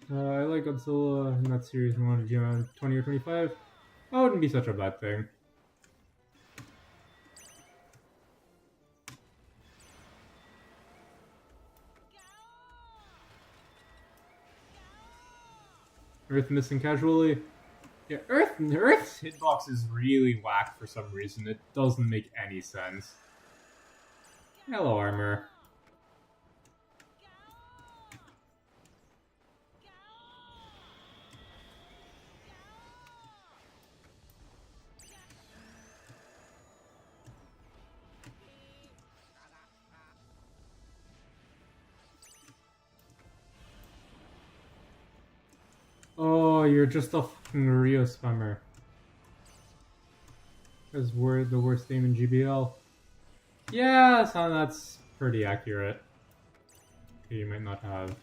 I like Godzilla in that series. I wanted to do around 20 or 25. That wouldn't be such a bad thing. Earth missing casually. Yeah, Earth's hitbox is really whack for some reason. It doesn't make any sense. Hello, armor. Oh, you're just a fucking Rio spammer. Because we're the worst team in GBL. Yeah, so that's pretty accurate. Okay, you might not have.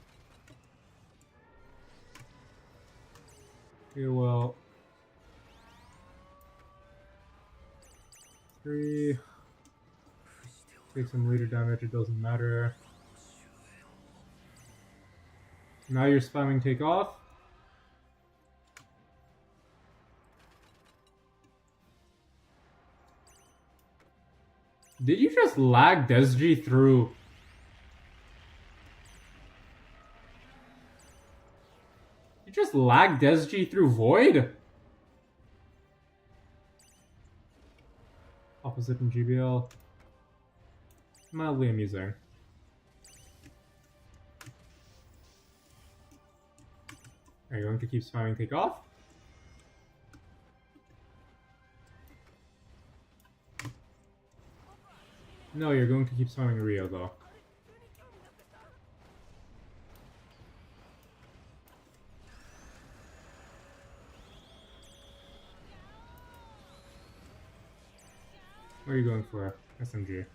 Okay, well. 3. Take some leader damage, it doesn't matter. Now you're spamming take off. Did you just lag Desji through? You just lag Desji through Void? Opposite in GBL. Mildly amusing. Are you going to keep spamming take off? No, you're going to keep spamming Rio though. What are you going for? SMG.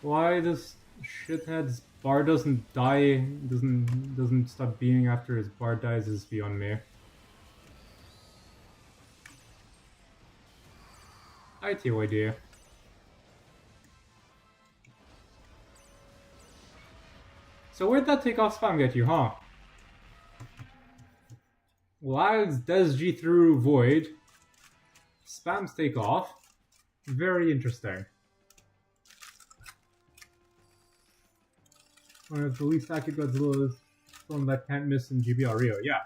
Why this shithead's bar doesn't die, doesn't stop being after his bar dies is beyond me. I have no idea. So where'd that takeoff spam get you, huh? Lags Desji through Void. Spams takeoff. Very interesting. One of the least accurate Godzillas from that can't miss in GBR Rio, yeah.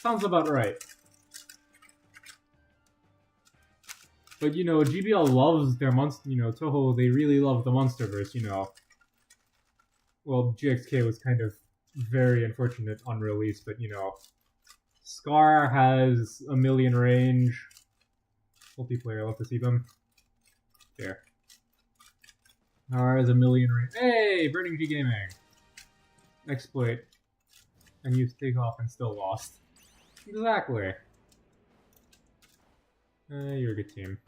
Sounds about right. But, you know, GBL loves their monster, you know, Toho, they really love the Monsterverse, you know. Well, GXK was kind of very unfortunate on release, but, you know, Scar has a million range. Multiplayer, love to see them. There. Scar has a million range. Hey, Burning G Gaming! Exploit. And you take off and still lost. Exactly. You're a good team.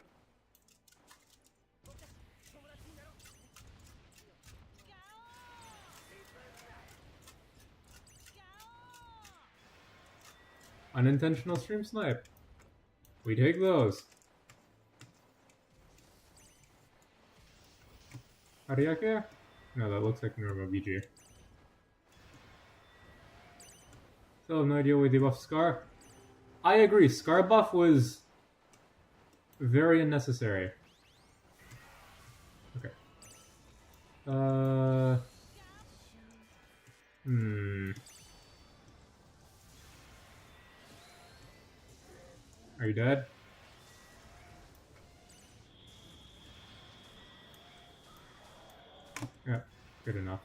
Unintentional stream snipe. We take those. Ariake? No, that looks like normal VG. Still have no idea why they buffed Scar. I agree, Scar buff was very unnecessary. Okay. Are you dead? Yeah, good enough.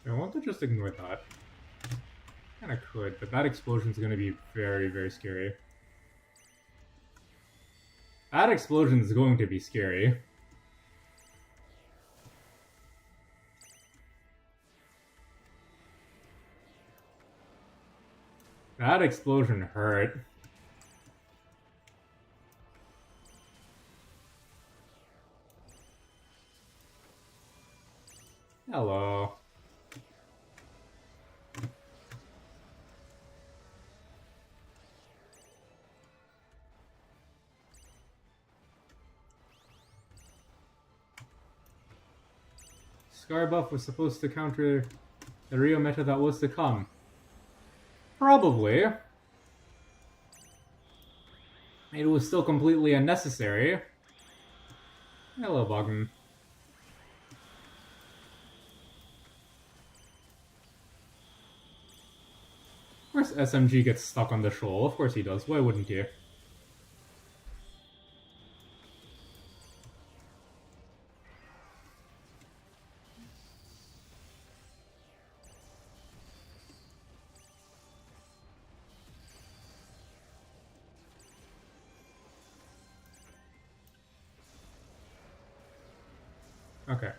I want to just ignore that. Kinda could, but that explosion's gonna be very, very scary. That explosion is going to be scary. That explosion hurt. Hello. Scar buff was supposed to counter the Rio meta that was to come. Probably. It was still completely unnecessary. Hello, Bogdan. Of course SMG gets stuck on the shoal. Of course he does. Why wouldn't he? Okay.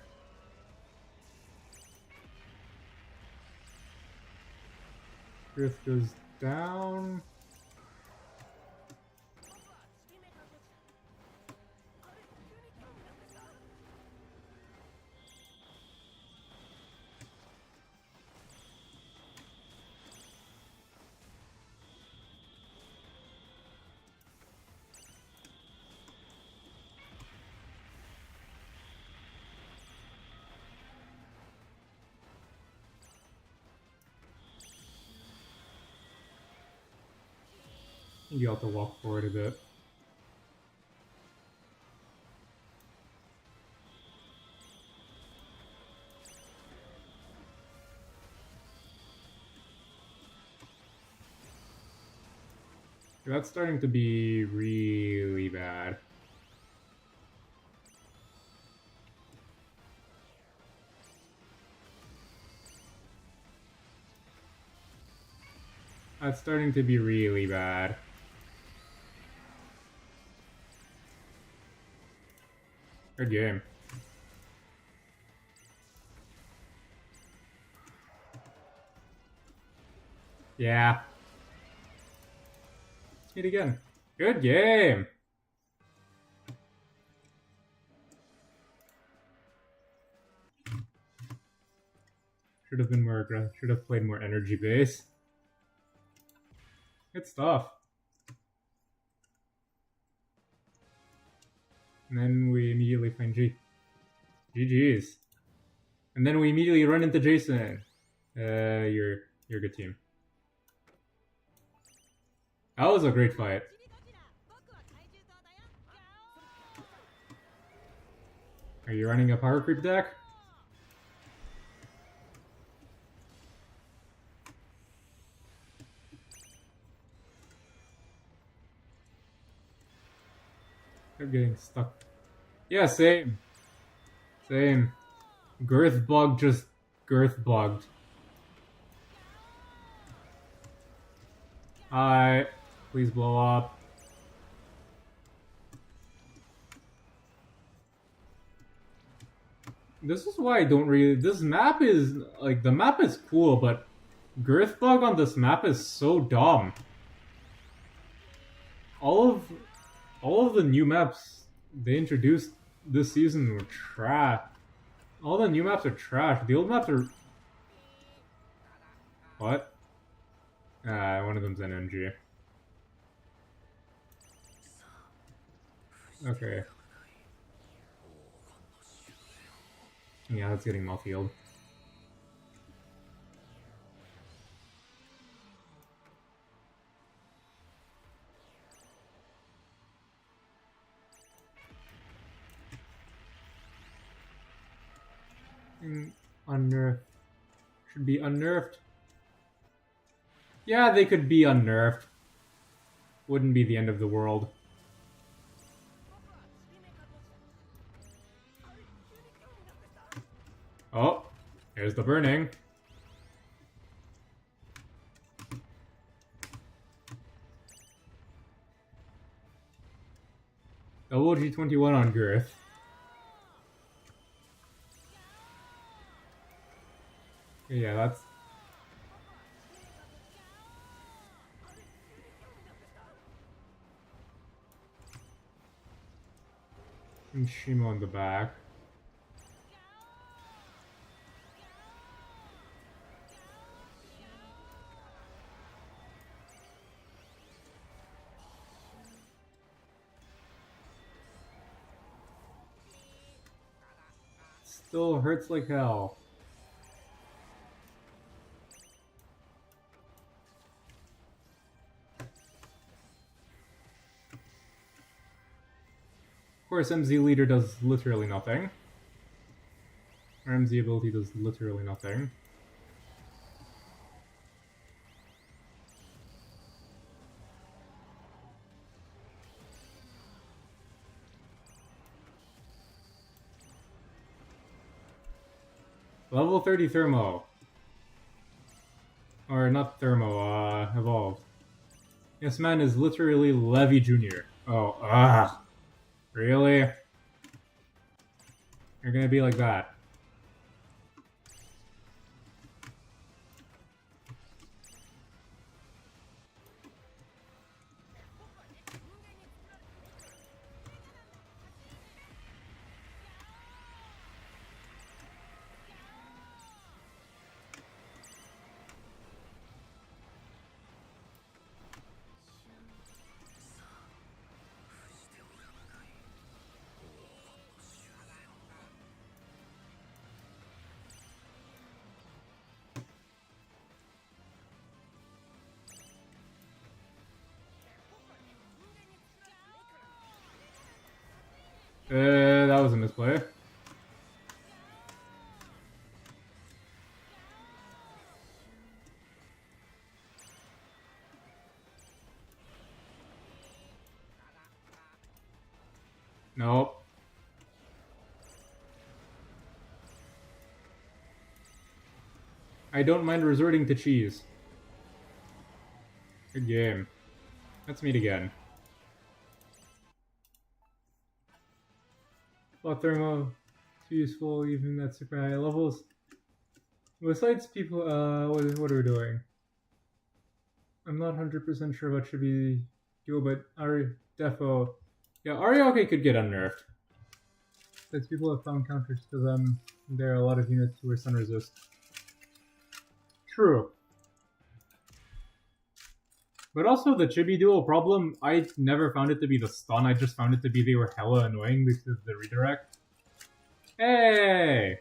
Drift goes down. You have to walk forward a bit. That's starting to be really bad. That's starting to be really bad. Good game. Yeah. Let's meet again. Good game! Should have been more aggressive. Should have played more energy base. Good stuff. And then we immediately find GG's. And then we immediately run into Jason. You're a good team. That was a great fight. Are you running a power creep deck? They're getting stuck. Yeah, same. Same. Girth bug just girth bugged. Hi. Please blow up. This is why I don't really. This map is like the map is cool, but girth bug on this map is so dumb. All of the new maps they introduced this season were trash. All the new maps are trash. The old maps are what? One of them's an NG. Okay. Yeah, that's getting mouth-healed. Unnerved. Should be unnerved. Yeah, they could be unnerved. Wouldn't be the end of the world. Oh, here's the burning. Double G21 on Girth. Yeah, that's... And Shimo on the back. Still hurts like hell. Of course, MZ leader does literally nothing. Or MZ ability does literally nothing. Level 30 Thermo. Or not Thermo, Evolved. This man is literally Levi Jr. Oh, really? You're gonna be like that. That was a misplay. Nope. I don't mind resorting to cheese. Good game. Let's meet again. Well, Thermo, too useful even at super high levels. Besides people, what are we doing? I'm not 100% sure what should be do, but Ari Defo, yeah, Ariake could get unnerved. Since people have found counters to them, there are a lot of units who are sun resist. True. But also the Chibi duo problem, I never found it to be the stun, I just found it to be they were hella annoying because of the redirect. Hey!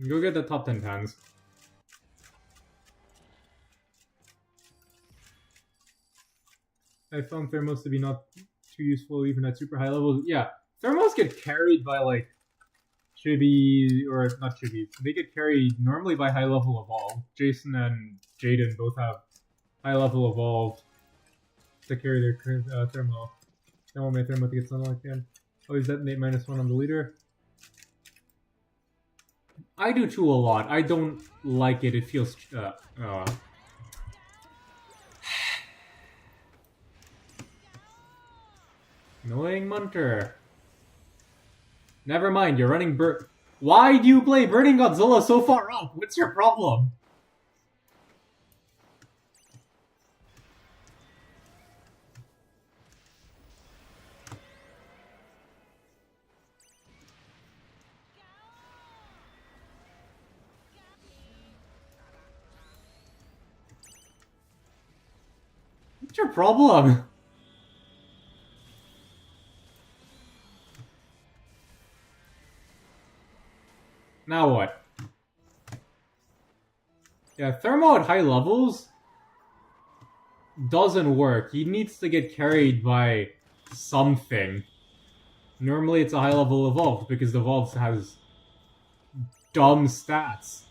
Go get the top 10 pans. I found thermos to be not too useful even at super high levels. Yeah, thermos get carried by like Chibi, or not Chibi. They get carried normally by high level evolve. Jason and Jaden both have high level evolve to carry their thermo. I want my thermo to get unlocked again. Always detonate -1 on the leader. I do too a lot. I don't like it. It feels annoying Munter. Never mind, you're running Why do you play Burning Godzilla so far up? What's your problem? What's your problem? Now what? Yeah, thermo at high levels doesn't work. He needs to get carried by something. Normally it's a high level evolved because the evolved has dumb stats.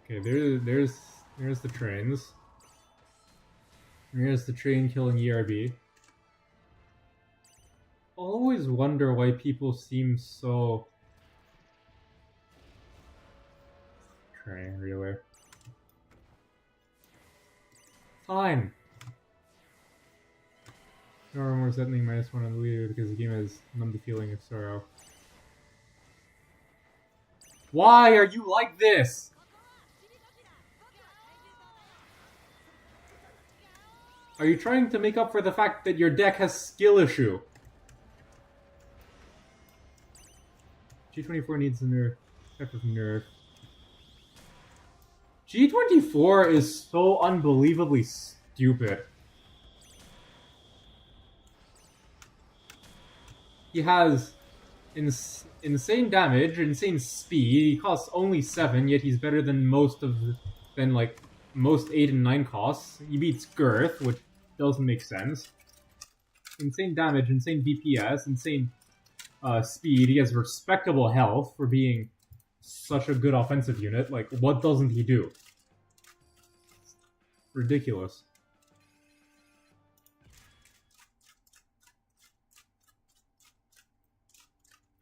Okay, there's the trains. Here's the train killing ERB. I always wonder why people seem so... Train everywhere. Fine. No more settling -1 on the leader because the game has numbed the feeling of sorrow. Why are you like this? Are you trying to make up for the fact that your deck has skill issue? G24 needs a nerf. Type of nerf. G24 is so unbelievably stupid. He has insane damage, insane speed. He costs only 7, yet he's better than most 8 and 9 costs. He beats Girth, which doesn't make sense. Insane damage, insane DPS, insane speed. He has respectable health for being such a good offensive unit. Like, what doesn't he do? Ridiculous.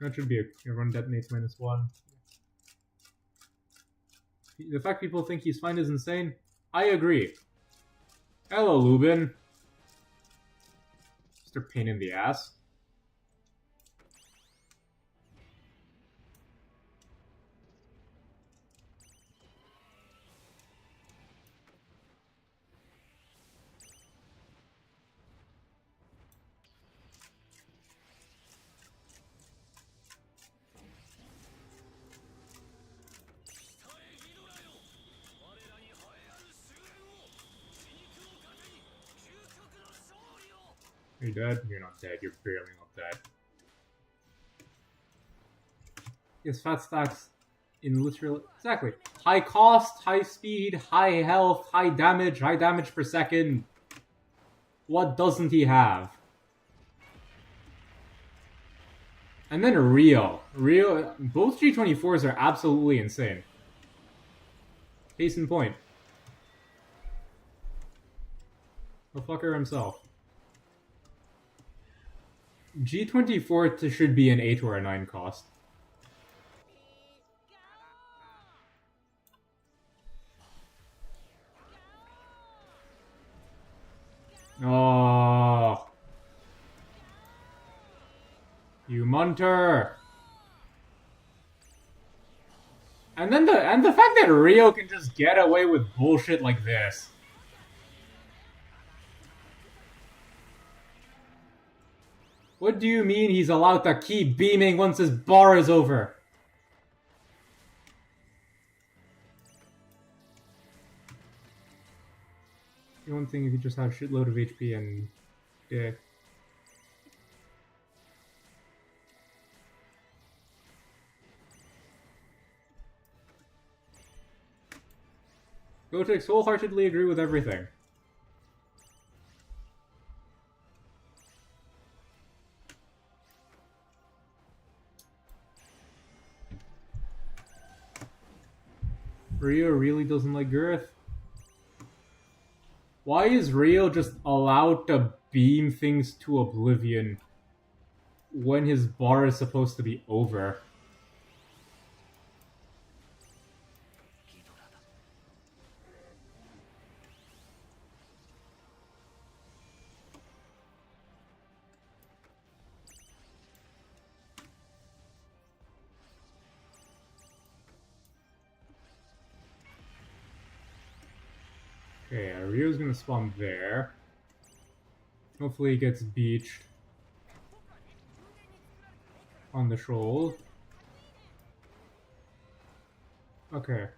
That should be a run detonates -1. The fact people think he's fine is insane. I agree. Hello, Lubin. Just a pain in the ass. Are you dead? You're not dead. You're barely not dead. Yes, fat stacks in literal... Exactly. High cost, high speed, high health, high damage per second. What doesn't he have? And then Rio. Both G24s are absolutely insane. Case in point. The fucker himself. G24 should be an 8 or a 9 cost. Oh, you Munter! And then the fact that Rio can just get away with bullshit like this. What do you mean he's allowed to keep beaming once his bar is over? The one thing if you just have a shitload of HP and... yeah. Gotex wholeheartedly agree with everything. Rio really doesn't like girth. Why is Rio just allowed to beam things to oblivion when his bar is supposed to be over? Okay, Rio's gonna spawn there. Hopefully he gets beached on the shoal. Okay.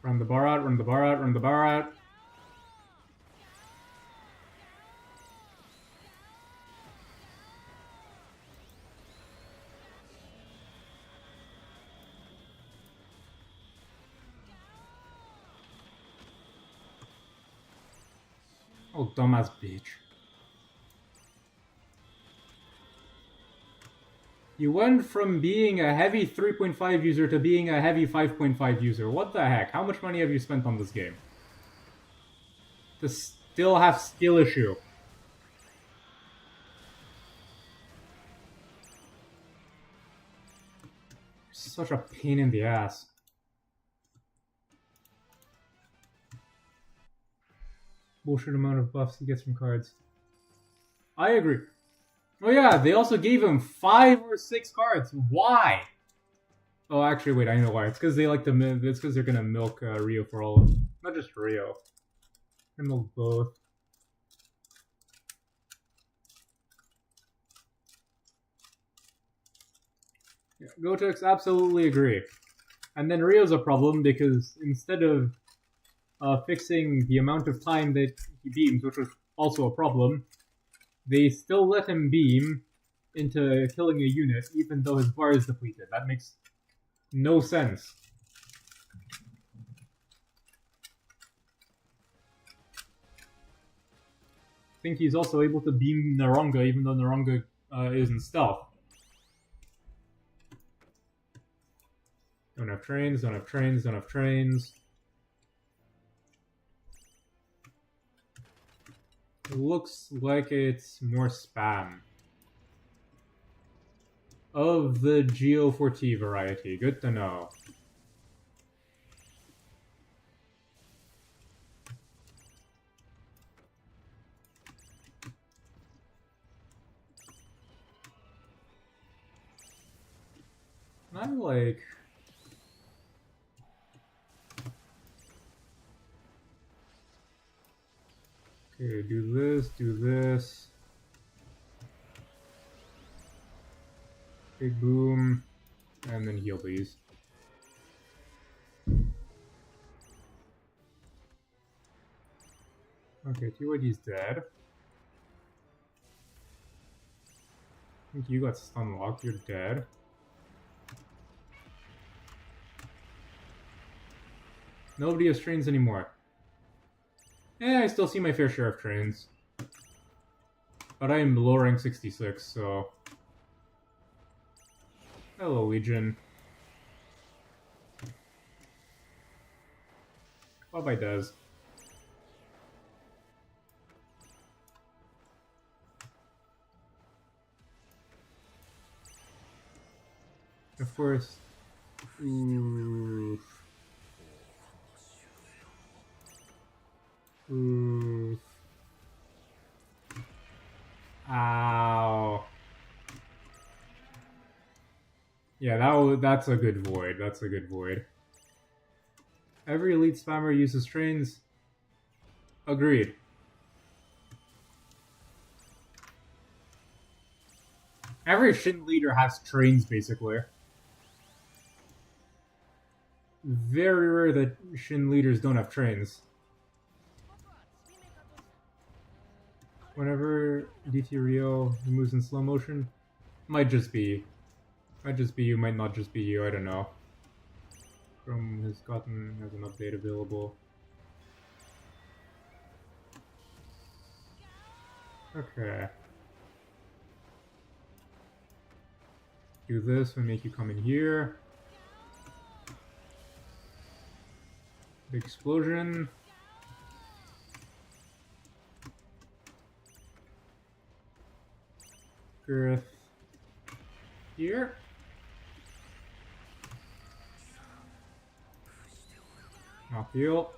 Run the bar out, run the bar out, run the bar out. Oh, dumbass bitch. You went from being a heavy 3.5 user to being a heavy 5.5 user. What the heck? How much money have you spent on this game? To still have skill issue. Such a pain in the ass. Bullshit amount of buffs he gets from cards. I agree. Oh yeah, they also gave him 5 or 6 cards. Why? Oh, actually, wait, I know why. It's because they like to. It's because they're gonna milk Rio for all. Not just Rio. They're milk both. Yeah, Gotex absolutely agree. And then Rio's a problem because instead of fixing the amount of time that he beams, which was also a problem, they still let him beam into killing a unit even though his bar is depleted. That makes no sense. I think he's also able to beam Naranga even though Naranga isn't stealth. Don't have trains, don't have trains, don't have trains. It looks like it's more spam. Of the Geo4T variety. Good to know. I'm like... okay, do this, do this. Big boom. And then heal these. Okay, TYD's dead. I think you got stun locked, you're dead. Nobody has trains anymore. I still see my fair share of trains. But I am low rank 66, so... hello, Legion. Bye-bye, Des. Of course. Oof. Oof. Ow. Yeah, that's a good void. That's a good void. Every elite spammer uses trains. Agreed. Every Shin leader has trains, basically. Very rare that Shin leaders don't have trains. Whenever DT Rio moves in slow motion, might just be you, might not just be you, I don't know. Chrome has an update available. Okay. Do this and make you come in here. Big explosion. Girth. Here. Not heal.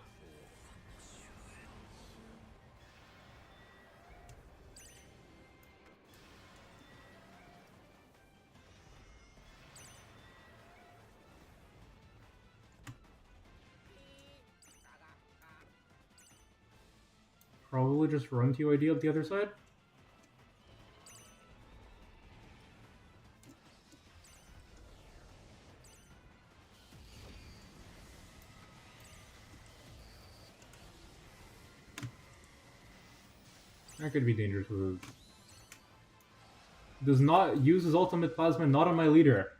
Probably just run to ID up the other side. That could be dangerous with does not use his ultimate plasma, not on my leader.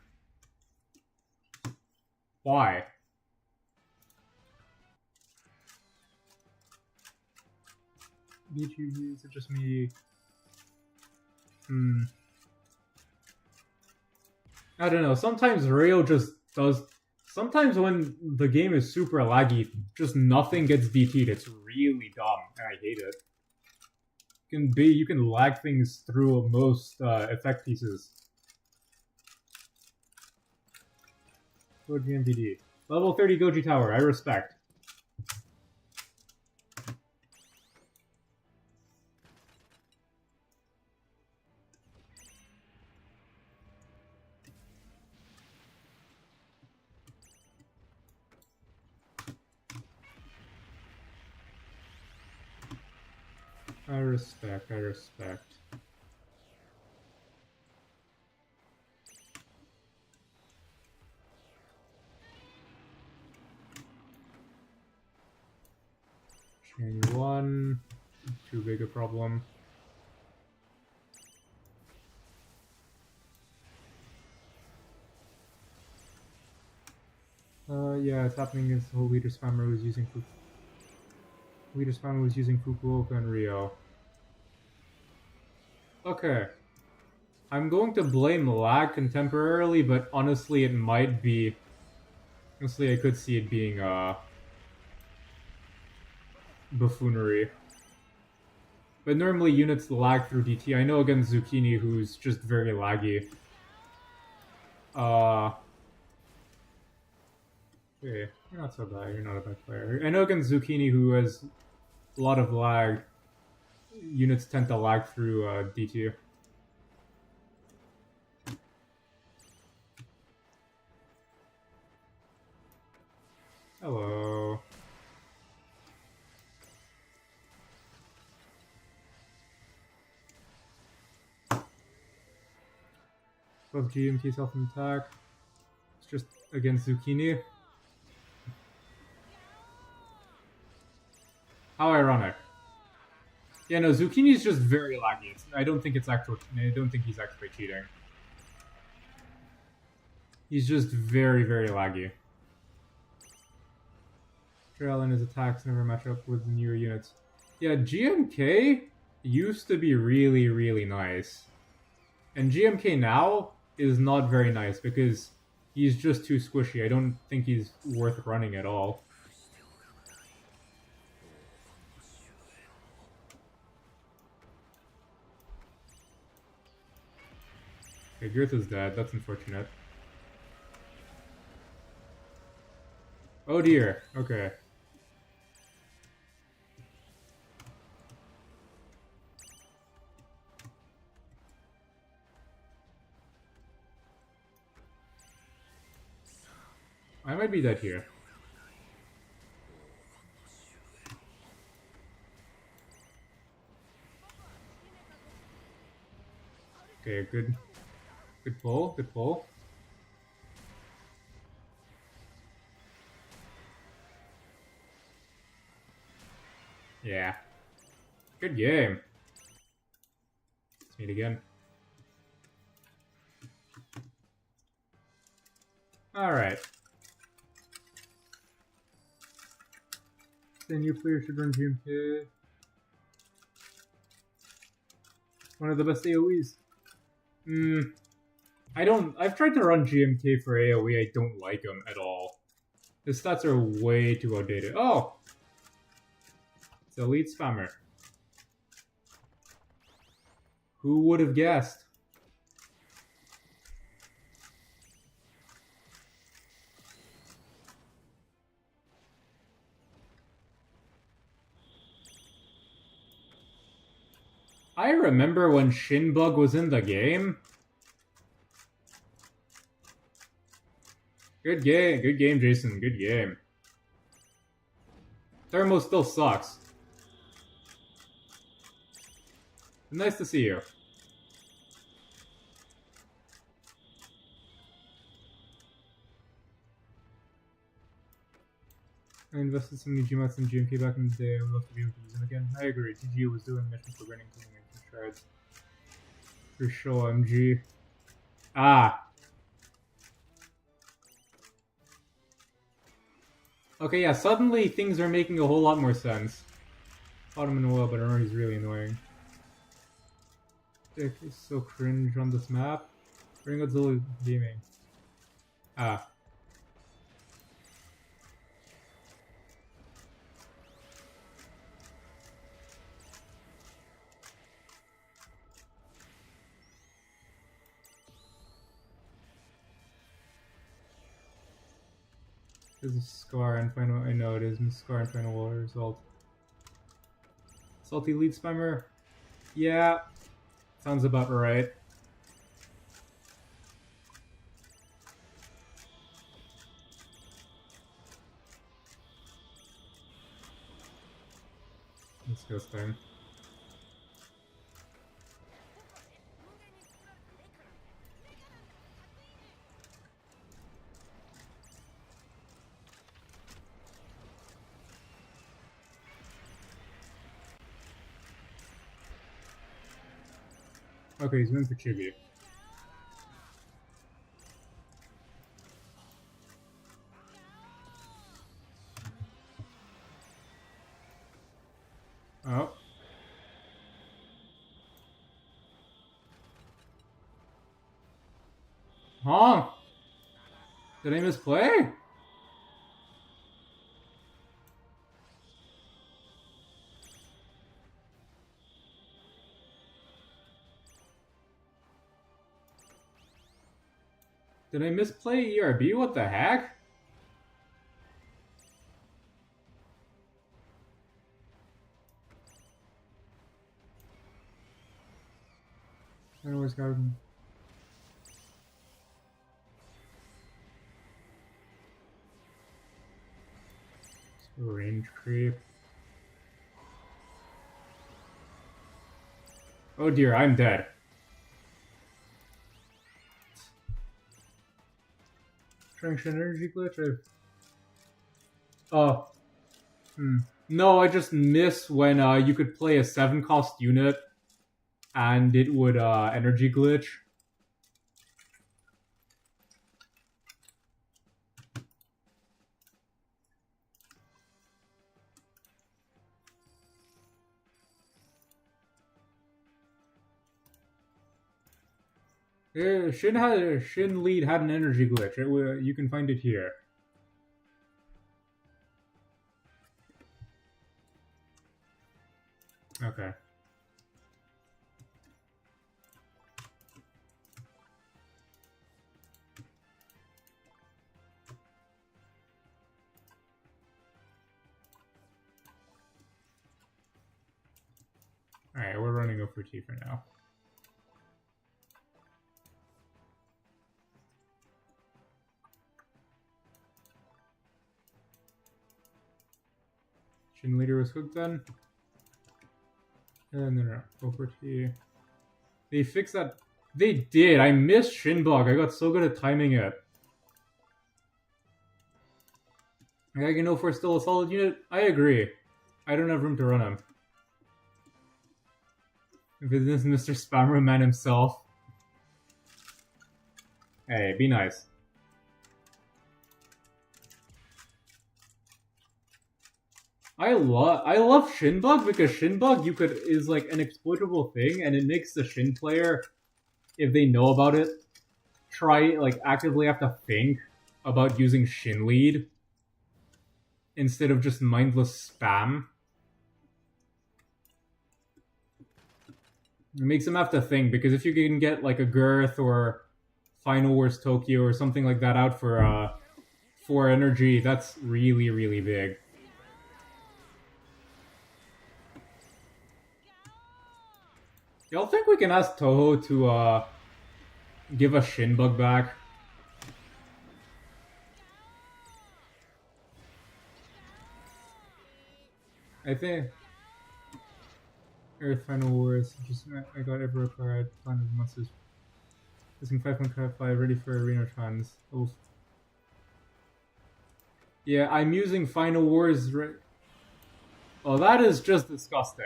Why? Did you use it just me? I don't know. Sometimes Rio just does. Sometimes when the game is super laggy, just nothing gets DT'd. It's really dumb, and I hate it. You can lag things through most effect pieces. Goji MVD. Level 30 Goji Tower, I respect. I respect. Chain 1. Too big a problem. Yeah, it's happening against the whole leader spammer who's using Fukuoka and Rio. Okay. I'm going to blame lag contemporarily, but honestly it might be... Honestly, I could see it being, buffoonery. But normally units lag through DT. I know against Zucchini, who's just very laggy. Okay, you're not so bad. You're not a bad player. I know against Zucchini, who has a lot of lag, units tend to lag through DT. Hello. Above GMT self-attack. It's just against Zucchini. How ironic. Yeah, no, Zucchini's just very laggy. I don't think he's actually cheating. He's just very, very laggy. Trail and his attacks never match up with newer units. Yeah, GMK used to be really, really nice. And GMK now is not very nice because he's just too squishy. I don't think he's worth running at all. Okay, Girth is dead. That's unfortunate. Oh dear. Okay. I might be dead here. Okay, good pull, good pull. Yeah. Good game. Let's meet again. Alright. The new player should run GMK. One of the best AoEs. I've tried to run GMK for AoE, I don't like them at all. His stats are way too outdated. Oh! It's Elite Spammer. Who would have guessed? I remember when Shinbug was in the game. Good game, Jason. Good game. Thermo still sucks. Nice to see you. I invested so many GMATs in GMK back in the day, I would love to be able to use them again. I agree, TG was doing missions for running cleaning and shards. For sure, MG. Ah! Okay, yeah, suddenly things are making a whole lot more sense. Fought him in a while, but I remember he's really annoying. Dick is so cringe on this map. Bring Godzilla gaming. Ah. This is Scar and final. I know it is Scar and final war result. Salty lead spammer. Yeah, sounds about right. Let's go time. Okay, he's going for Chibi. Oh. Huh? Did I misplay? Did I misplay ERB? What the heck? I always got him. Range creep. Oh dear, I'm dead. Strength energy glitch? Oh. No, I just miss when you could play a 7-cost unit and it would energy glitch. Shin lead had an energy glitch. You can find it here. Okay. Alright, we're running over T for now. Shin leader was hooked then. No. Over T. They fixed that. They did. I missed Shinbug. I got so good at timing it. I can know if we're still a solid unit. I agree. I don't have room to run him. If it is Mr. Spammer Man himself. Hey, be nice. I love Shinbug because Shinbug is like an exploitable thing, and it makes the Shin player, if they know about it, actively have to think about using Shin lead instead of just mindless spam. It makes them have to think, because if you can get like a Girth or Final Wars Tokyo or something like that out for 4 energy, that's really, really big. Y'all think we can ask Toho to give us Shinbug back? I think Earth Final Wars. I got every required plan of monsters. Using 5.55 ready for arena trans. Oof. Yeah, I'm using Final Wars. Oh, that is just disgusting.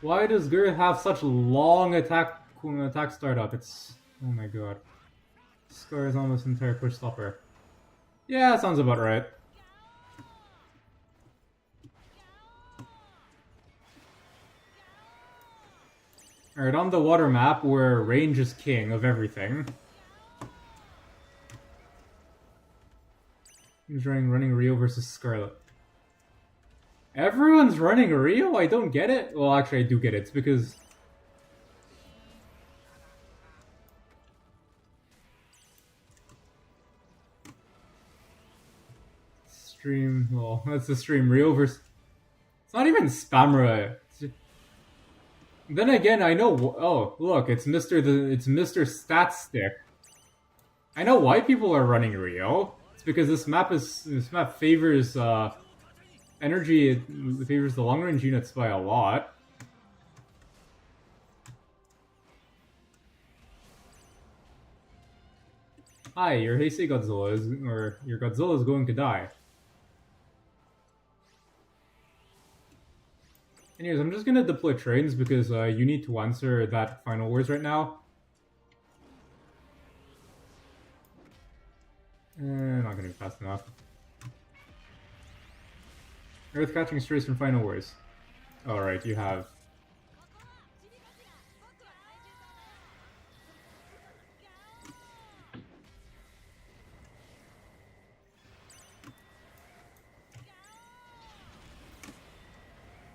Why does Girth have such long attack startup? It's... oh my god. Scar is almost entire push stopper. Yeah, that sounds about right. Alright, on the water map, where range is king of everything. Who's running Rio versus Scarlet? Everyone's running Rio? I don't get it. Well, actually, I do get it. It's because... stream... well, that's the stream. Rio versus... it's not even Spamra. Then again, I know... oh, look, it's Mr. Stat Stick. I know why people are running Rio. It's because this map favors energy. It favors the long range units by a lot. Hi, your Heisei Godzilla is, or your Godzilla is going to die. Anyways, I'm just gonna deploy trains because you need to answer that Final Wars right now. Not gonna be fast enough. Earth catching strays from Final Wars. Alright, you have.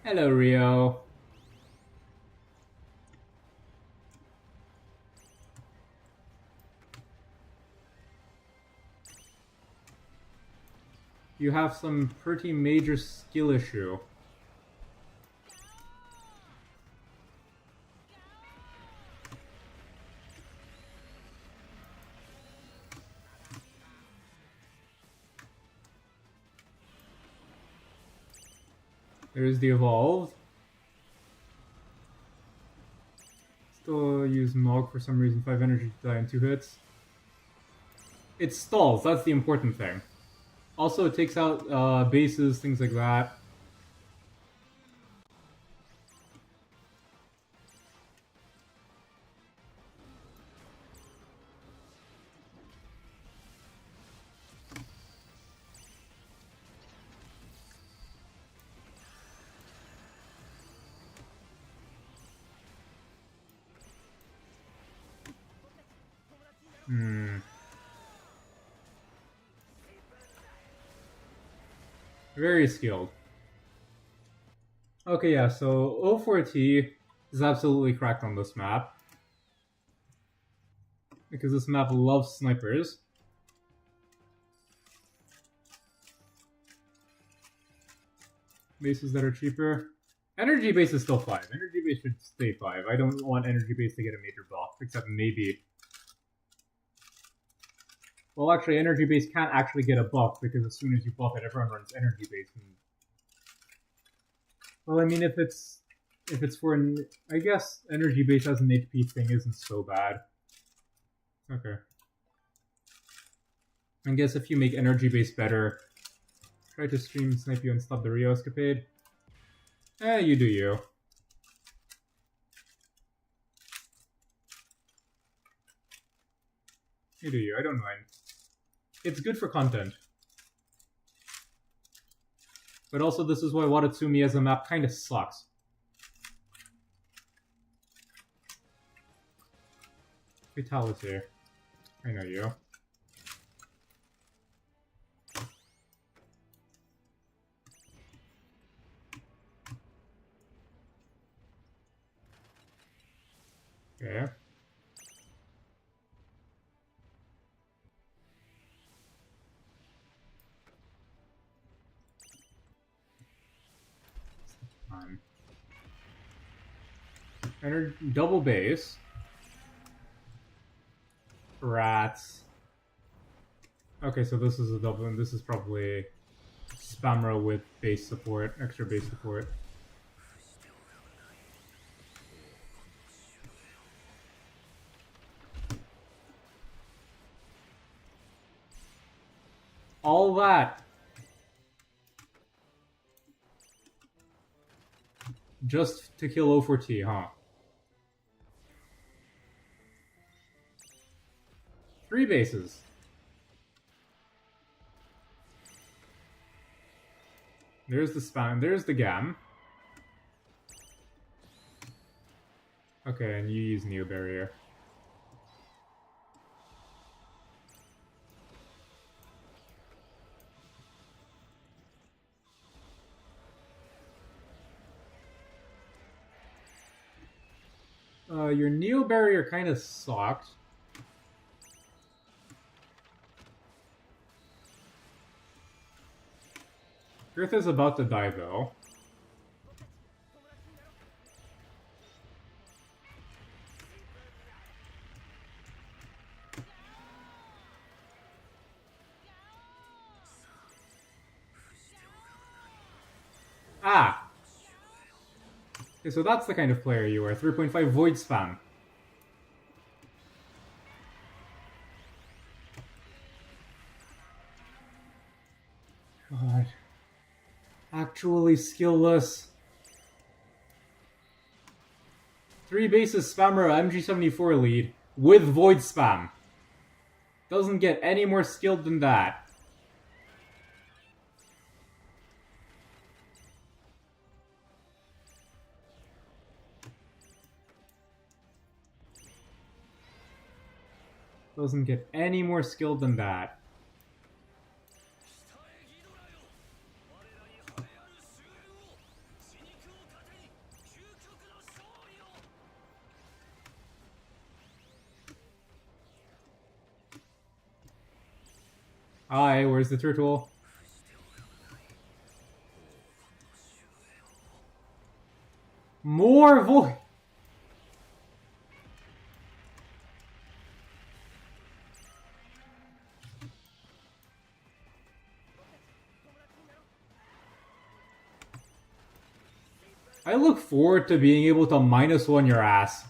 Hello, Rio. You have some pretty major skill issue. There's the Evolved. Still use Mog for some reason, 5 energy to die in 2 hits. It stalls, that's the important thing. Also, it takes out bases, things like that. Very skilled. Okay, yeah, so O4T is absolutely cracked on this map. Because this map loves snipers. bases that are cheaper. Energy base is still 5. Energy base should stay 5. I don't want energy base to get a major buff, except maybe. Well, actually, energy base can't actually get a buff because as soon as you buff it, everyone runs energy base. And... well, I mean, if it's for an, I guess energy base as an HP thing isn't so bad. Okay. I guess if you make energy base better, try to stream snipe you and stop the Rio escapade. You do you. You do you, I don't mind. It's good for content. But also this is why Watatsumi as a map kind of sucks. Fatality. I know you. Okay. Double base. Rats. Okay, so this is a double, and this is probably Spamro with base support, extra base support. All that. Just to kill O4T, huh? 3 bases. There's the spam, there's the Gam. Okay, and you use Neo Barrier. Your Neo Barrier kind of sucked. Earth is about to die, though. Ah! Okay, so that's the kind of player you are. 3.5 Void Spam. God. Actually skillless. 3 bases Spammer MG74 lead with Void Spam. Doesn't get any more skilled than that. Doesn't get any more skilled than that. Hi, where's the turtle? More void. I look forward to being able to -1 your ass.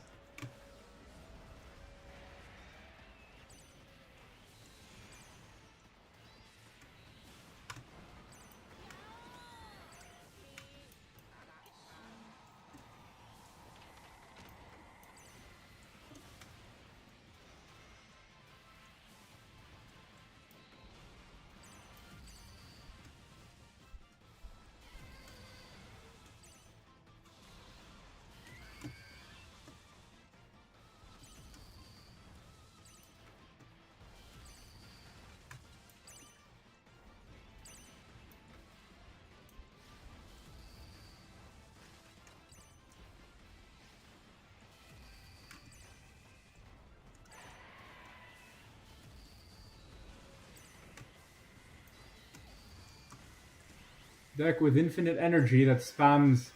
Deck with infinite energy that spams.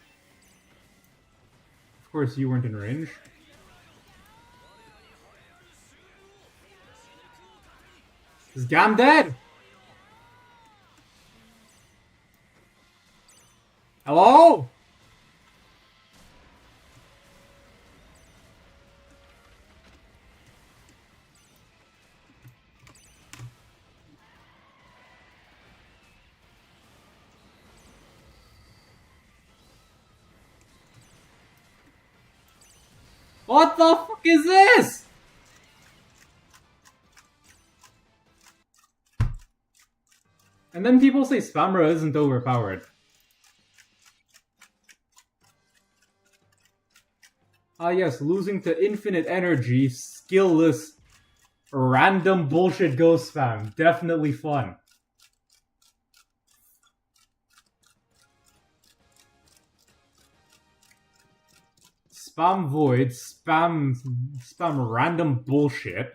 Of course, you weren't in range. Is Gam dead? Hello? What the fuck is this? And then people say Spamra isn't overpowered. Ah yes, losing to infinite energy, skillless, random bullshit ghost spam. Definitely fun. Spam void, spam random bullshit.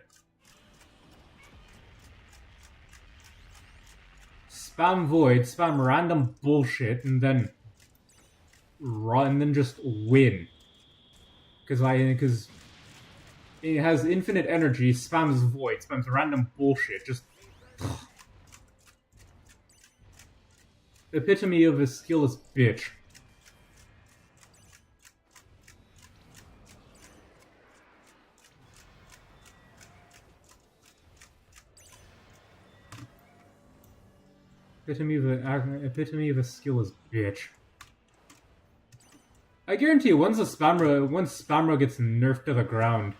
Spam void, spam random bullshit, and then run, and then just win. Because it has infinite energy, spams void, spams random bullshit. Just epitome of a skillless bitch. Epitome of a skillless bitch. I guarantee you, once Spamra gets nerfed to the ground,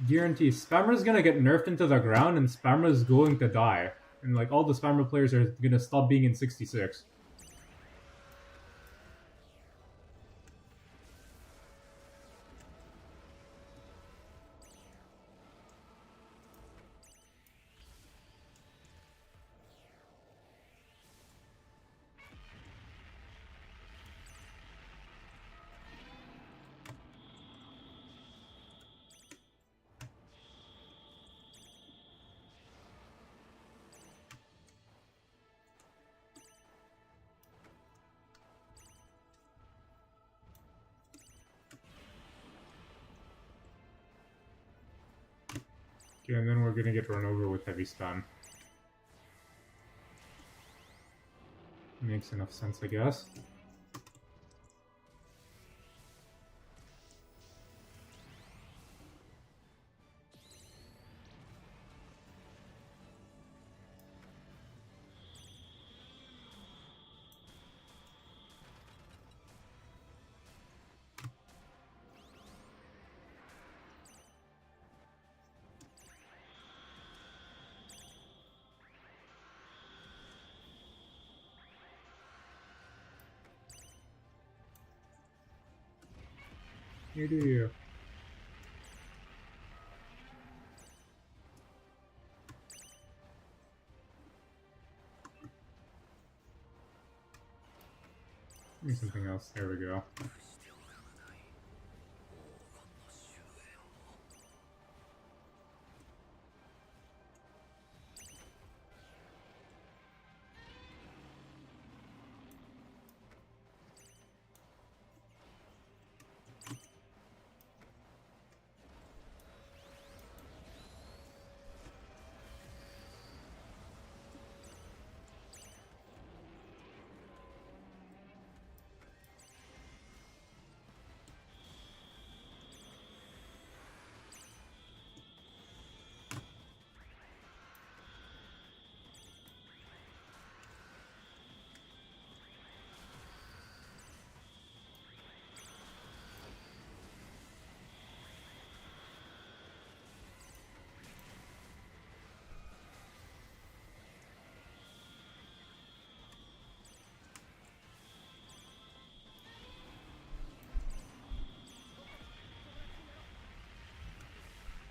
guarantee Spamra's gonna get nerfed into the ground and Spamra's going to die. And like all the Spamra players are gonna stop being in 66. Okay, and then we're gonna get run over with heavy spam. Makes enough sense, I guess. You do you. Give me something else. There we go.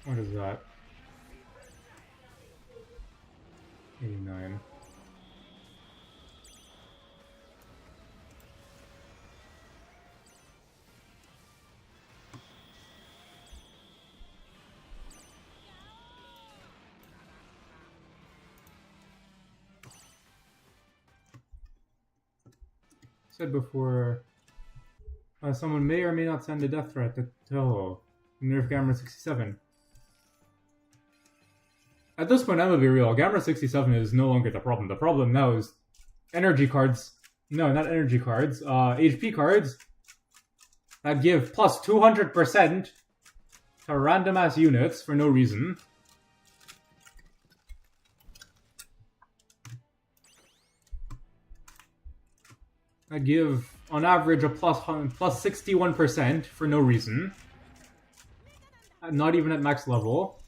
What is that? 89. said before, someone may or may not send a death threat to Toho. Nerf Gamma 67. At this point, I'm gonna be real. Gamma 67 is no longer the problem. The problem now is energy cards. No, not energy cards. HP cards that give plus 200% to random ass units for no reason. That give, on average, a plus 61% for no reason. Not even at max level.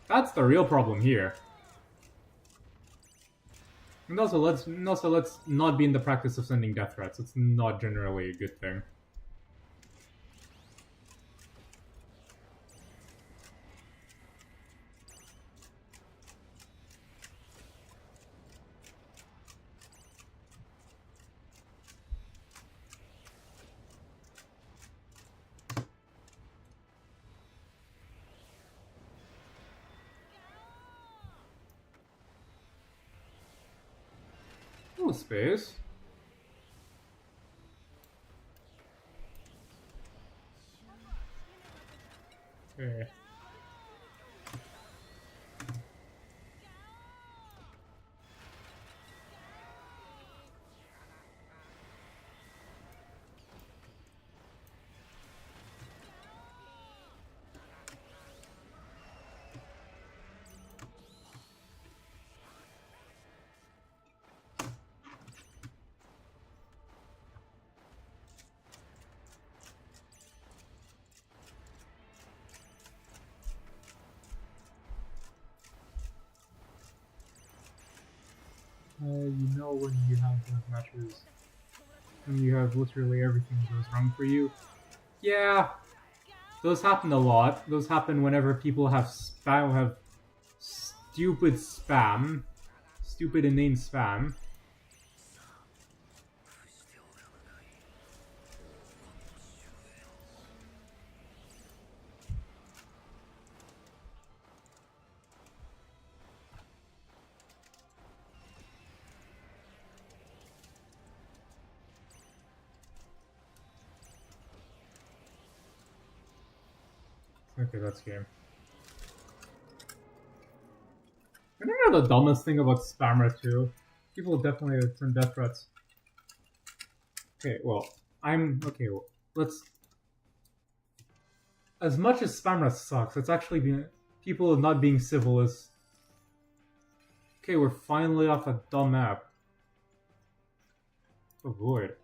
That's the real problem here. And also, let's not be in the practice of sending death threats. It's not generally a good thing. Space. Okay. You know when you have those matches, when you have literally everything goes wrong for you. Yeah, those happen a lot. Those happen whenever people have stupid spam, stupid inane spam. Okay, that's game. I think that's the dumbest thing about Spammer too. People definitely send death threats. Okay, well, let's... As much as Spammer sucks, it's actually being... People not being civil is... Okay, we're finally off a dumb map. Avoid.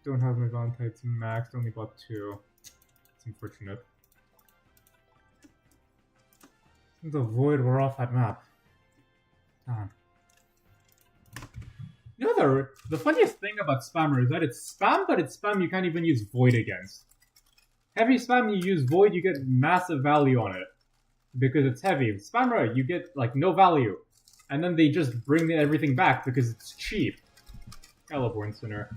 Don't have my Valentine's maxed, only bought 2. It's unfortunate. The void, we're off that map. Damn. You know, the funniest thing about Spammer is that it's spam, but it's spam you can't even use void against. Heavy spam, you use void, you get massive value on it. Because it's heavy. Spammer, you get, like, no value. And then they just bring everything back because it's cheap. Eleborn Sinner.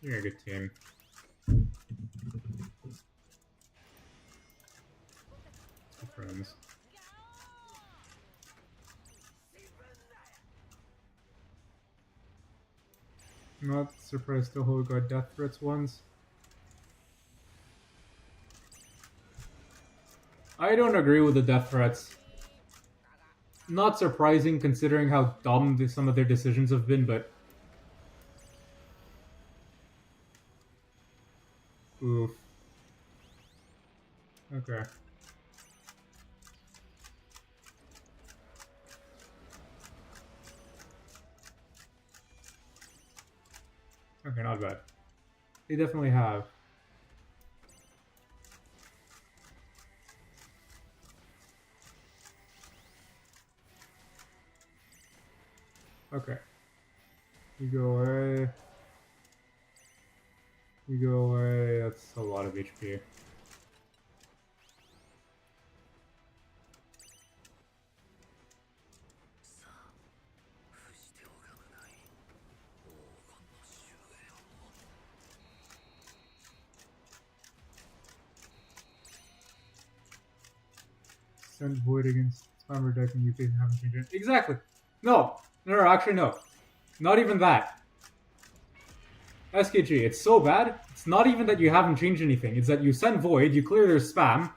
You're a good team. Good friends. I'm not surprised Toho got death threats once. I don't agree with the death threats. Not surprising considering how dumb some of their decisions have been, but... Oof. Okay. Okay, not bad. They definitely have. Okay. You go away. You go away. That's a lot of HP. sent void against spammer deck and you face haven't changed it. Exactly. No, actually no. Not even that. SKG, it's so bad. It's not even that you haven't changed anything. It's that you send void, you clear their spam,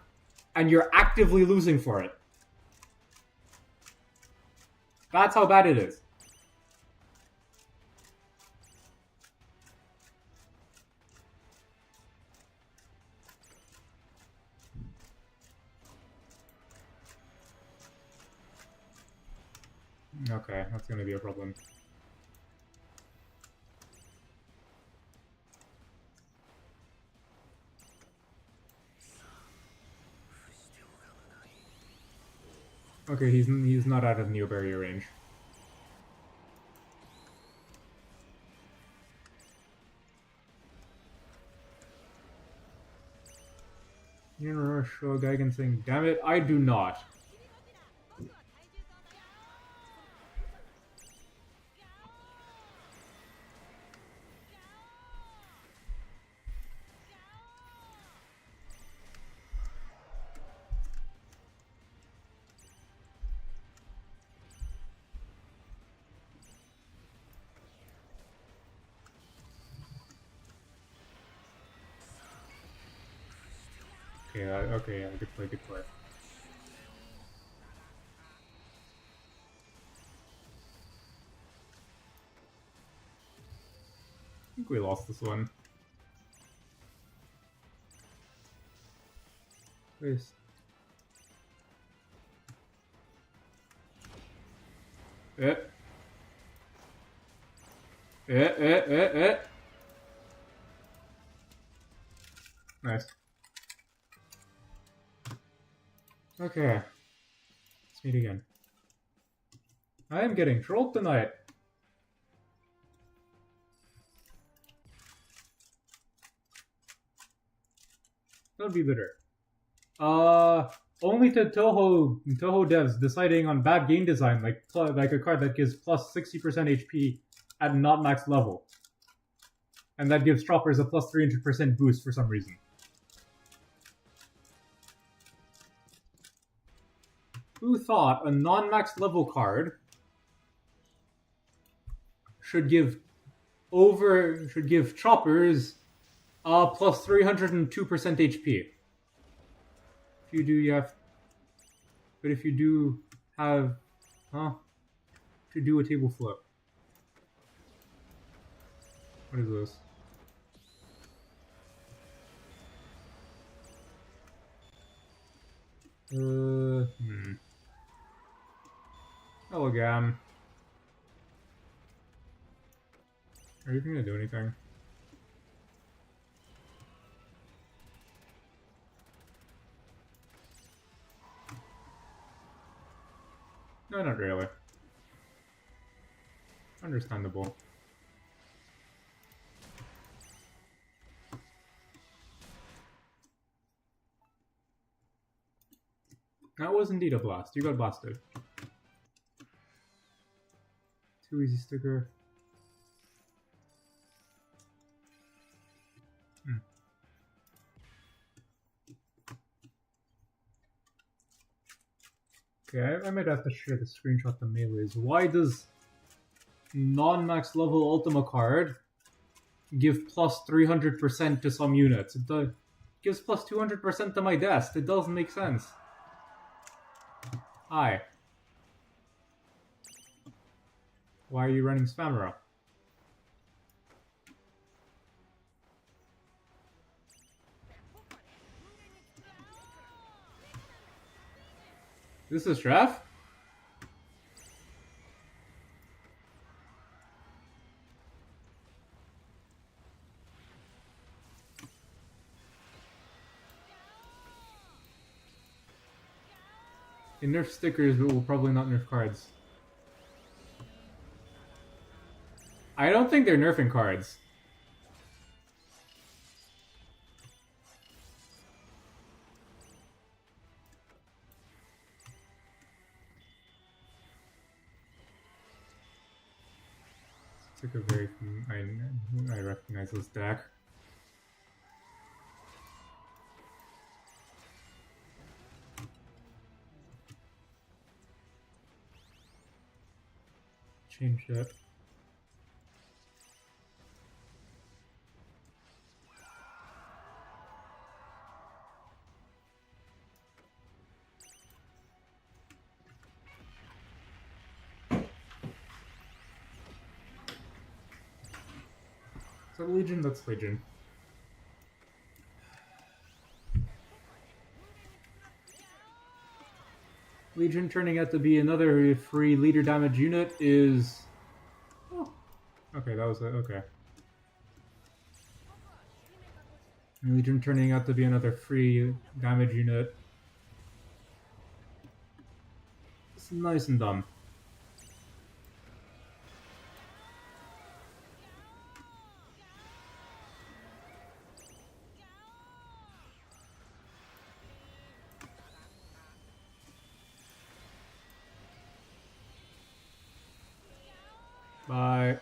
and you're actively losing for it. That's how bad it is. Okay, that's gonna be a problem. Okay, he's not out of Neo barrier range. You know, show Geigen saying, "Damn it, I do not." Okay, yeah, good play, good play. I think we lost this one. Please. Nice. Okay. Let's meet again. I am getting trolled tonight. Don't be bitter. Only to Toho devs deciding on bad game design, like a card that gives plus 60% HP at not max level. And that gives choppers a plus 300% boost for some reason. Who thought a non-max level card should give choppers plus 302% HP? If you do, you have. But if you do have, to do a table flip. What is this? Hello, Gam. Are you gonna do anything? No, not really. Understandable. That was indeed a blast. You got blasted. Too easy sticker. Okay, I might have to share the screenshot to Melees. Why does non-max level Ultima card give plus 300% to some units? It gives plus 200% to my desk. It doesn't make sense. Hi. Why are you running Spamera? This is Shref? They nerf stickers, but will probably not nerf cards. I don't think they're nerfing cards. Took a very... I recognize this deck. change that. Is that Legion? That's Legion. Legion turning out to be another free leader damage unit is... Oh. Okay, that was it. Okay. Legion turning out to be another free damage unit. It's nice and dumb. Bye.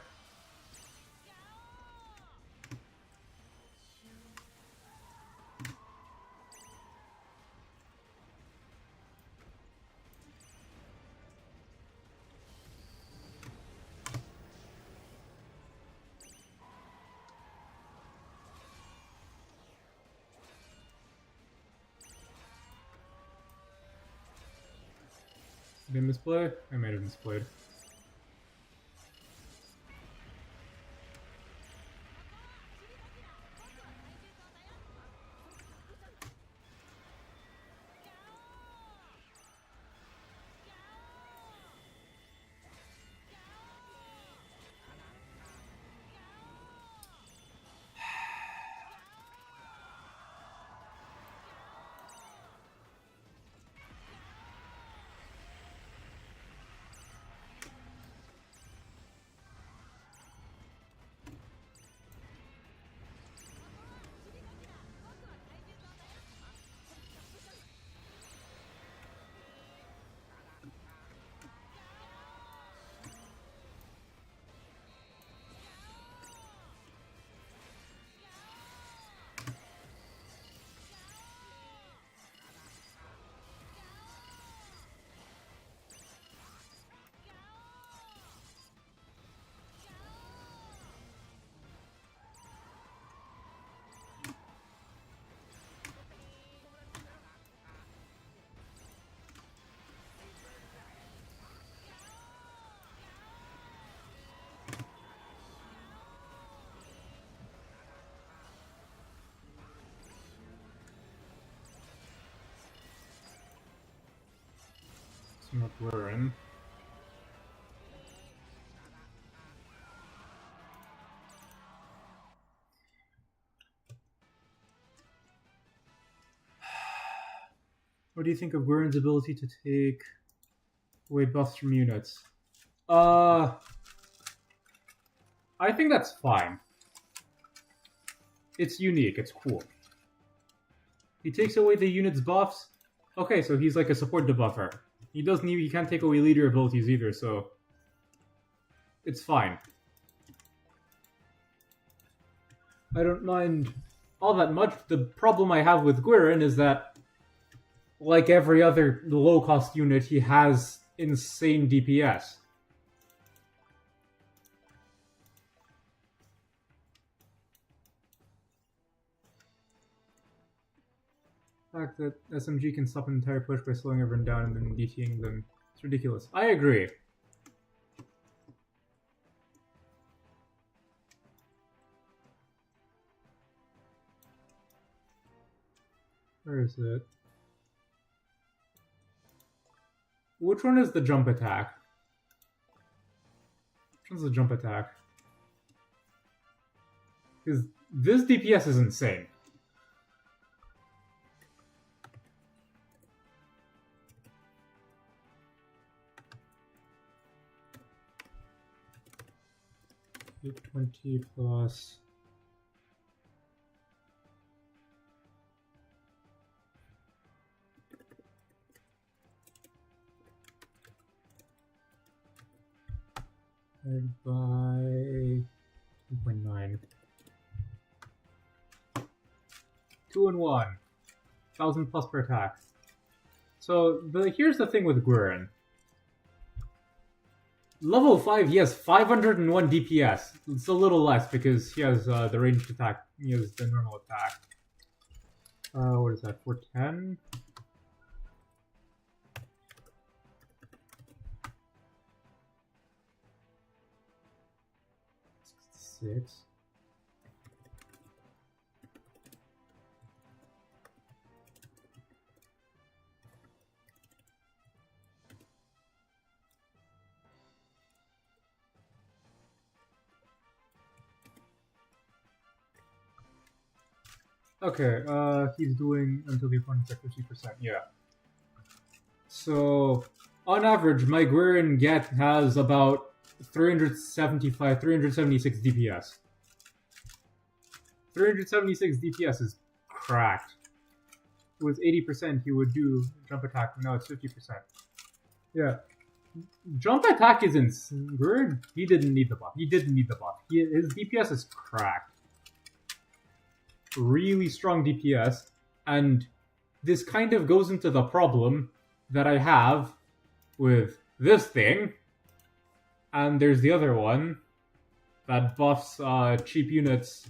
Did I misplay? I might have misplayed. What we're in. What do you think of Guerin's ability to take away buffs from units? I think that's fine. It's unique, it's cool. He takes away the unit's buffs. Okay, so he's like a support debuffer. He can't take away leader abilities either, so it's fine. I don't mind all that much. The problem I have with Guerin is that, like every other low-cost unit, he has insane DPS. The fact that SMG can stop an entire push by slowing everyone down and then DTing them. It's ridiculous. I agree. Where is it? Which one is the jump attack? Which one's the jump attack? Because this DPS is insane. Take 20 plus... by 2.9. 2 and 1. 1,000 plus per attack. So here's the thing with Guerin. Level 5, he has 501 DPS. It's a little less because he has the ranged attack. He has the normal attack. What is that? 410? 6. Okay, he's doing until the opponent's at 50%, yeah. So, on average, my Guerin Get has about 376 DPS. 376 DPS is cracked. It was 80%, he would do jump attack, now it's 50%. Yeah. Jump attack is insane. Guerin, he didn't need the buff. His DPS is cracked. Really strong DPS, and this kind of goes into the problem that I have with this thing, and there's the other one that buffs cheap units.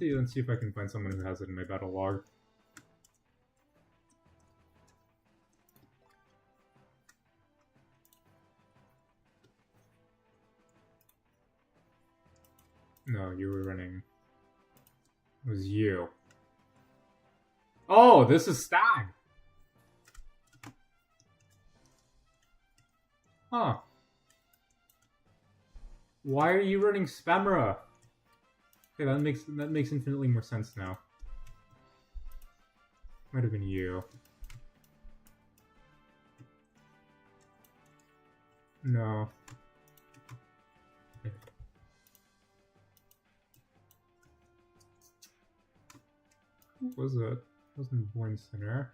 Let's see if I can find someone who has it in my battle log. No, you were running. It was you. Oh, this is Stag! Huh. Why are you running Spamera? Okay, that makes infinitely more sense now. Might have been you. No. What was it? It wasn't Born Center.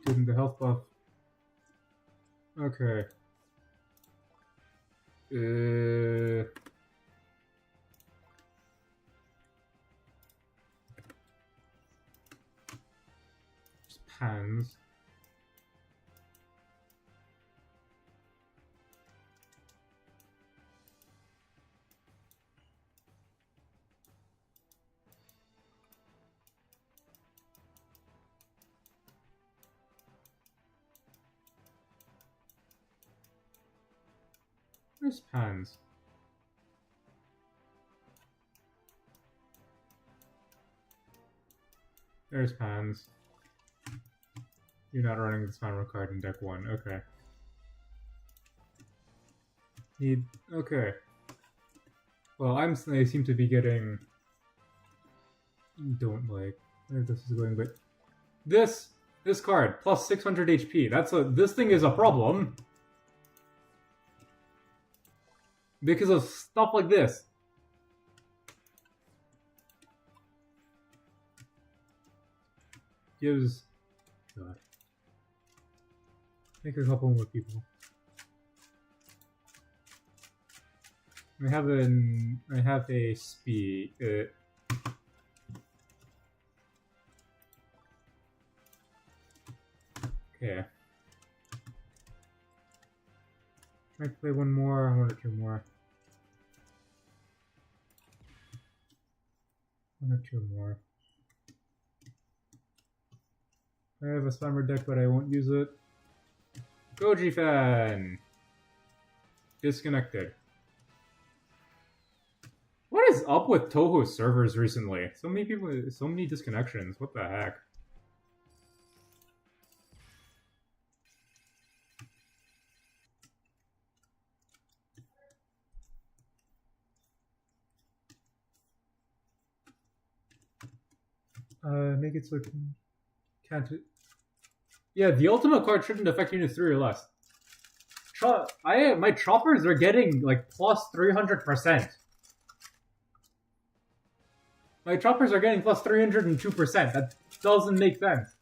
Didn't the health buff? Okay. Just pans. Where's pans? There's pans. You're not running the Spammer card in deck 1. Okay. Okay. Well, I seem to be getting... Don't like where this is going, but... This card, plus 600 HP. This thing is a problem. Because of stuff like this. Gives... God. Make a couple more people. I have a speed. Okay. Might play one more, one or two more. One or two more. I have a Spammer deck, but I won't use it. Goji fan! Disconnected. What is up with Toho servers recently? So many people, so many disconnections. What the heck? Make it so it can't. Yeah, the ultimate card shouldn't affect units 3 or less. My choppers are getting like plus 300%. My choppers are getting plus 302%. That doesn't make sense.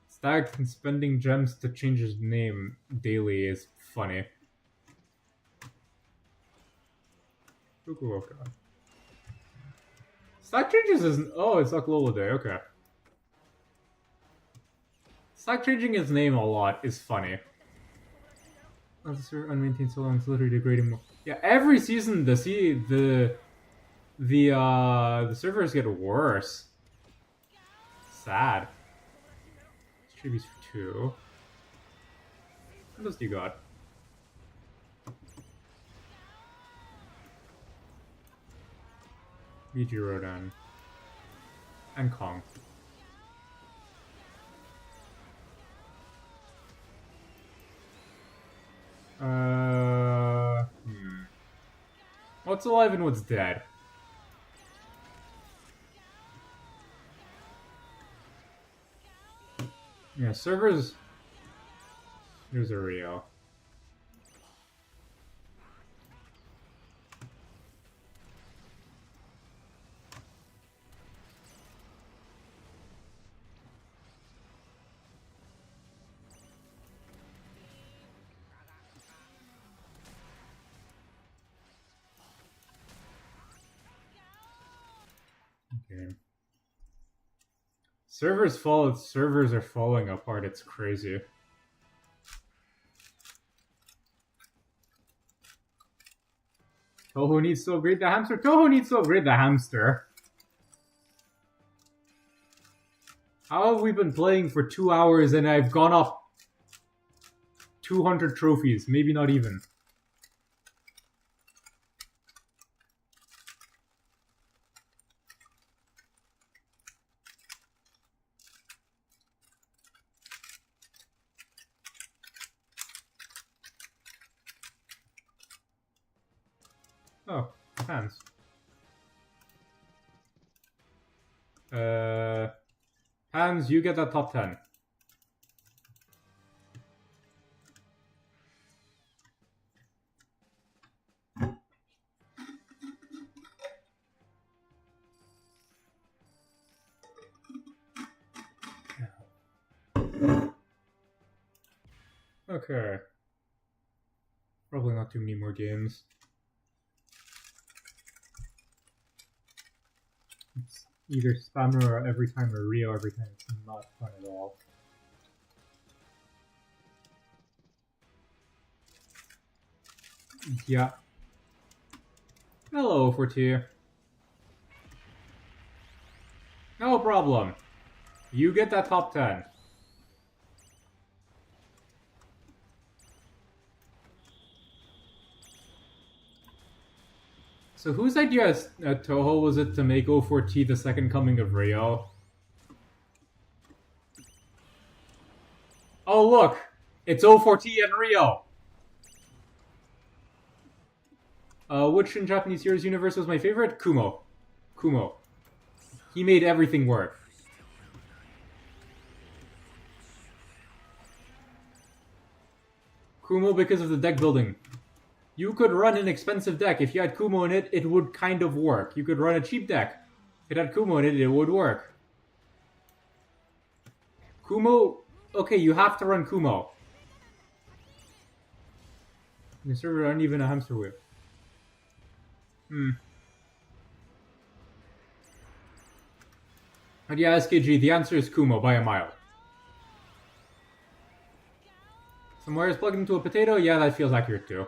Stag spending gems to change his name daily is funny. Fukuoka. Stag changes his... Oh, it's Aklolo Day, okay. Slack changing his name a lot is funny. The server unmaintained so long, it's literally degrading more. Yeah, every season the servers get worse. Sad. Tributes for 2. What else do you got? BG Rodan. And Kong. What's alive and what's dead? Yeah, servers. Here's a Rio. Okay. Servers are falling apart, it's crazy. Toho needs to upgrade the hamster. Toho needs to upgrade the hamster. How have we been playing for 2 hours and I've gone off 200 trophies? Maybe not even. Oh, hands. Hands, you get that top 10. Okay. Probably not too many more games. It's either spammer or every time or Rio every time. It's not fun at all. Yeah. Hello, 4T. No problem. You get that top 10. So whose idea at Toho was it to make 04T the second coming of Rio? Oh look! It's 04T and Rio! Which in Japanese Heroes universe was my favorite? Kumo. Kumo. He made everything work. Kumo because of the deck building. You could run an expensive deck. If you had Kumo in it, it would kind of work. You could run a cheap deck. If it had Kumo in it, it would work. Kumo... Okay, you have to run Kumo. The server aren't even a hamster wheel. But yeah, SKG, the answer is Kumo by a mile. Some wires plugged into a potato? Yeah, that feels accurate too.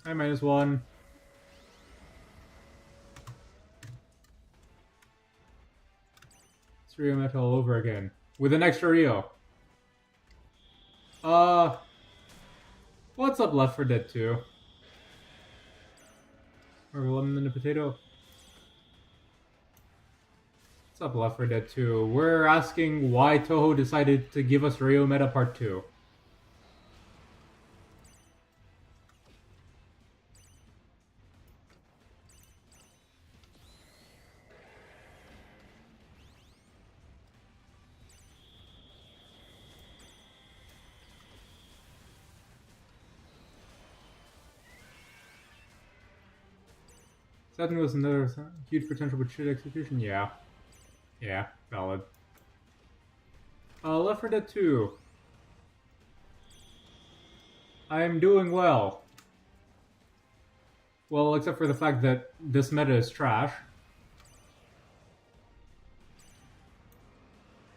I -1. It's Rio Metal all over again. With an extra Rio. What's up, Left 4 Dead 2? Or a lemon and a potato? What's up, Left 4 Dead 2? We're asking why Toho decided to give us Rio Meta Part 2. Saturn was another huge potential but shit execution. Yeah. Yeah, valid. Left 4 Dead 2. I'm doing well. Well, except for the fact that this meta is trash.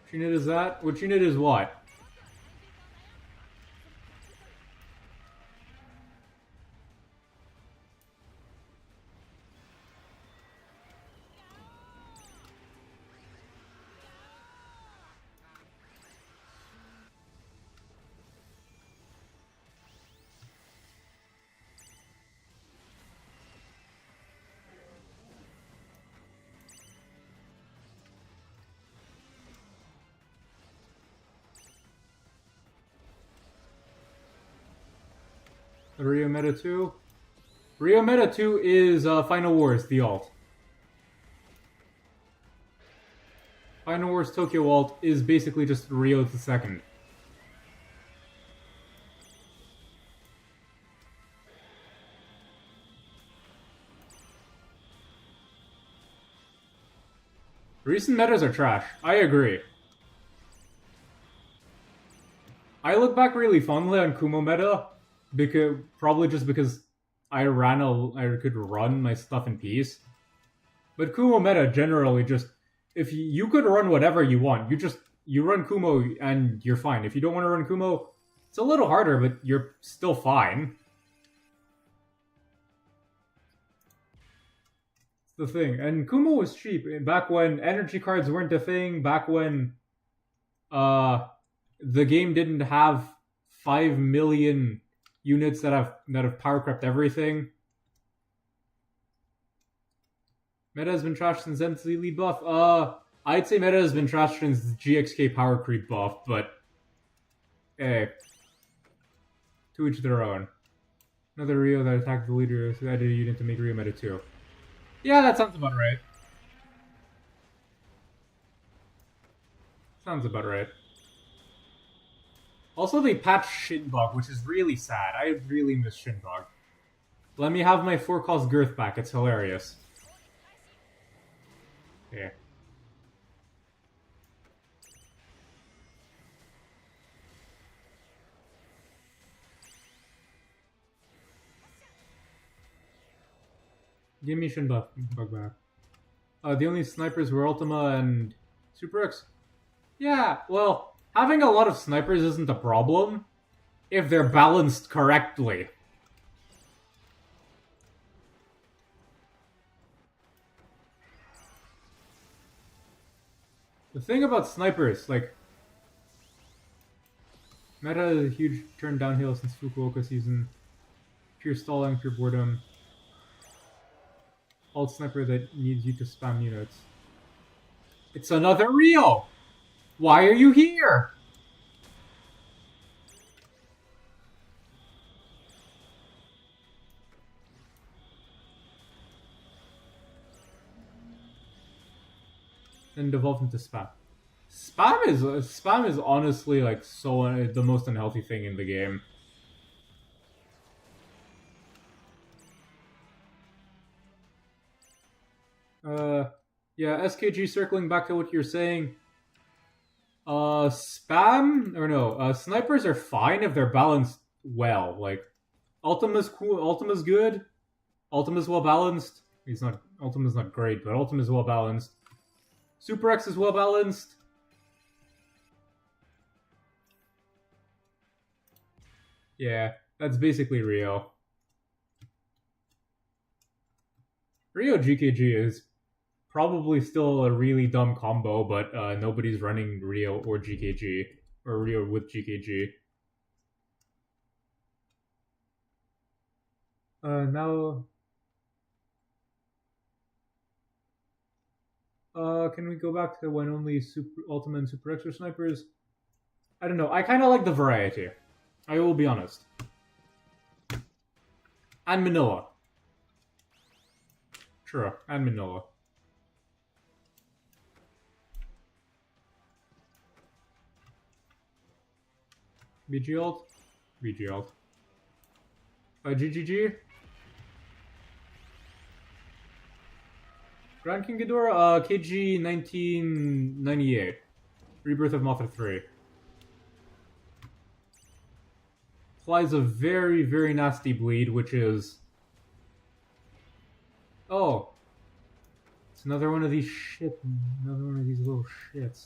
Which unit is that? Which unit is what? Rio Meta 2? Rio Meta 2 is Final Wars, the alt. Final Wars Tokyo alt is basically just Rio the second. Recent metas are trash. I agree. I look back really fondly on Kumo meta, probably just because I could run my stuff in peace. But Kumo meta generally just, if you could run whatever you want, you run Kumo and you're fine. If you don't want to run Kumo, it's a little harder, but you're still fine. It's the thing. And Kumo was cheap back when energy cards weren't a thing, back when the game didn't have 5 million units that have power crept everything. Meta has been trashed since MC Lead buff. I'd say meta has been trashed since GXK power creep buff, but hey, to each their own. Another Rio that attacked the leader who added a unit to make Rio meta 2. Yeah, that sounds about right. Sounds about right. Also, they patched Shinbug, which is really sad. I really miss Shinbug. Let me have my 4-cost girth back. It's hilarious. Yeah. Give me Shinbug back. The only snipers were Ultima and Super X. Yeah, well, having a lot of snipers isn't a problem if they're balanced correctly. The thing about snipers, like, meta is a huge turn downhill since Fukuoka season. Pure stalling, pure boredom. Alt sniper that needs you to spam units. It's another Rio! Why are you here? And devolve into spam. Spam is honestly like the most unhealthy thing in the game. Yeah, SKG, circling back to what you're saying. Snipers are fine if they're balanced well. Like, Ultima's cool, Ultima's good, Ultima's well balanced. Ultima's not great, but Ultima's well balanced. Super X is well balanced. Yeah, that's basically Rio. Rio GKG is probably still a really dumb combo, but nobody's running Rio or GKG, or Rio with GKG. Now... can we go back to when only Ultima and Super X were snipers? I don't know, I kind of like the variety. I will be honest. And Manila. True, and Manila. BG ult? BG ult. GGG? Grand King Ghidorah, KG 1998. Rebirth of Mothra 3. applies a very, very nasty bleed, which is... Oh. It's another one of these another one of these little shits.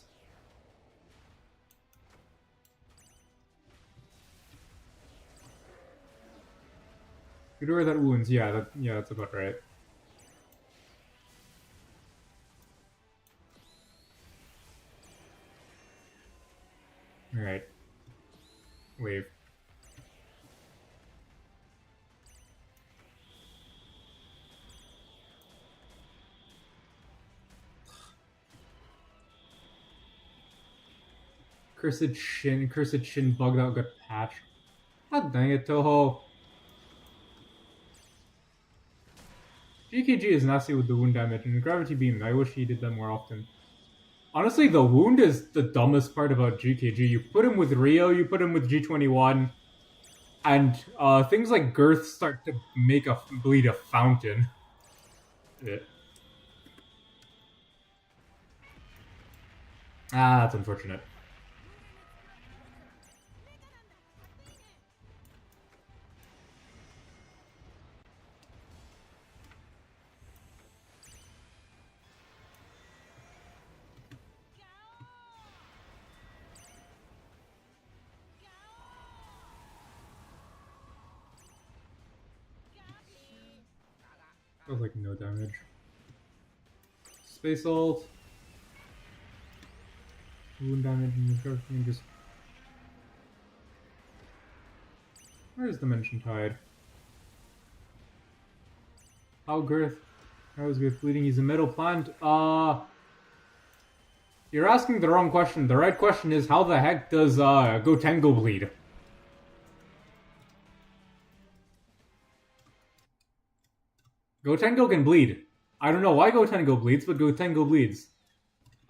Cure that wounds, yeah, that's about right. Alright. Wave. Cursed Shin bugged out got patched. God dang it, Toho. GKG is nasty with the wound damage, and Gravity Beam, I wish he did that more often. Honestly, the wound is the dumbest part about GKG. You put him with Rio, you put him with G21, and things like Girth start to make bleed a fountain. Yeah. Ah, that's unfortunate. Feels like no damage. Space ult. Wound damage and everything just... Where's Dimension Tide? How is Girth bleeding? He's a metal plant. You're asking the wrong question. The right question is, how the heck does Gotengo bleed? Gotengo can bleed. I don't know why Gotengo bleeds, but Gotengo bleeds.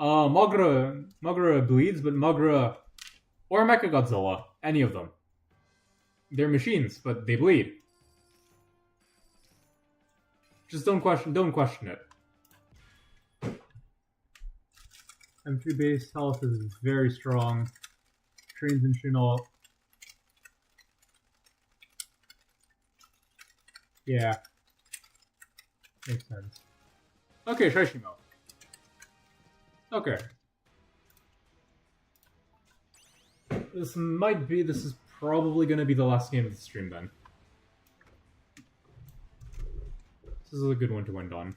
Mogra bleeds, but Mogra or Mechagodzilla, any of them. They're machines, but they bleed. Just don't question it. M3 base health is very strong. Trains and Shinol. Yeah. Makes sense. Okay, Shishimo. Okay. This is probably going to be the last game of the stream then. This is a good one to end on.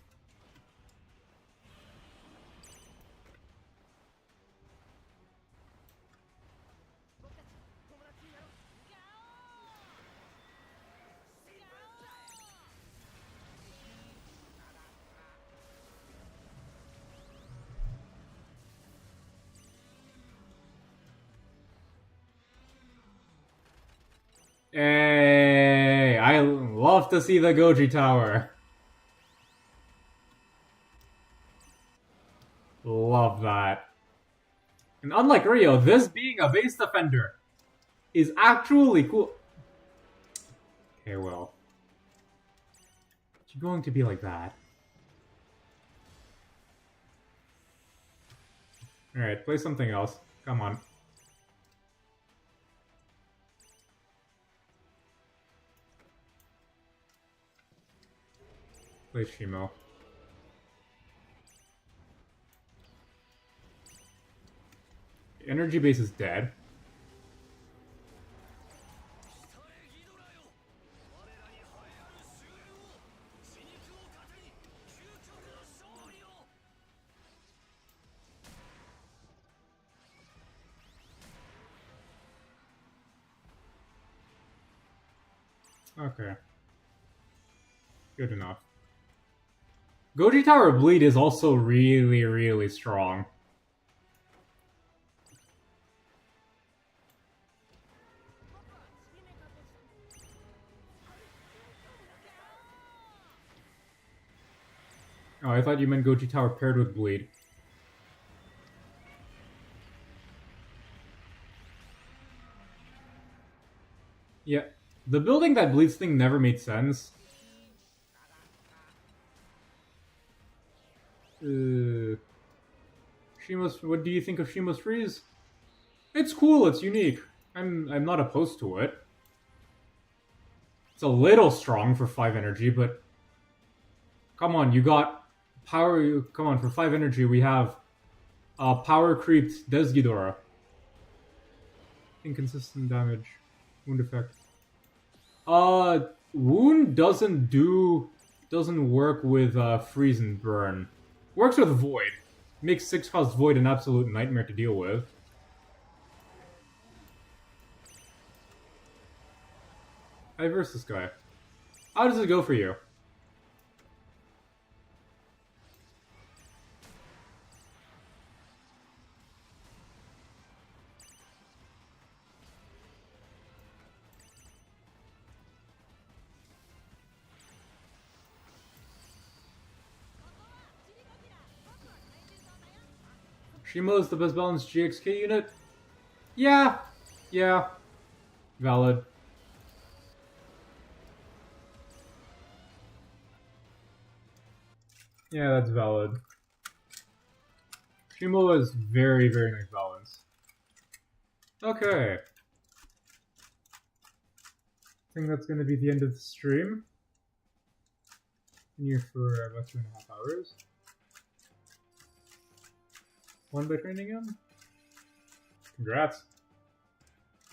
Hey, I love to see the Goji Tower. Love that. And unlike Rio, this being a base defender is actually cool. Okay, well. You're going to be like that. Alright, play something else. Come on. Play Shimo. Energy base is dead. Okay. Good enough. Goji Tower Bleed is also really, really strong. Oh, I thought you meant Goji Tower paired with Bleed. Yeah, the building that bleeds thing never made sense. Shima's. What do you think of Shima's Freeze? It's cool. It's unique. I'm not opposed to it. It's a little strong for 5 energy, but come on, you got power. Come on, for 5 energy, we have power creeped Desghidorah. Inconsistent damage. Wound effect. Wound doesn't work with freeze and burn. Works with void. Makes 6 cost void an absolute nightmare to deal with. I verse this guy. How does it go for you? Shimo is the best balanced GXK unit? Yeah. Yeah. Valid. Yeah, that's valid. Shimo is very, very nice balance. Okay. I think that's going to be the end of the stream. Been here for about 2.5 hours. Won by training him? Congrats.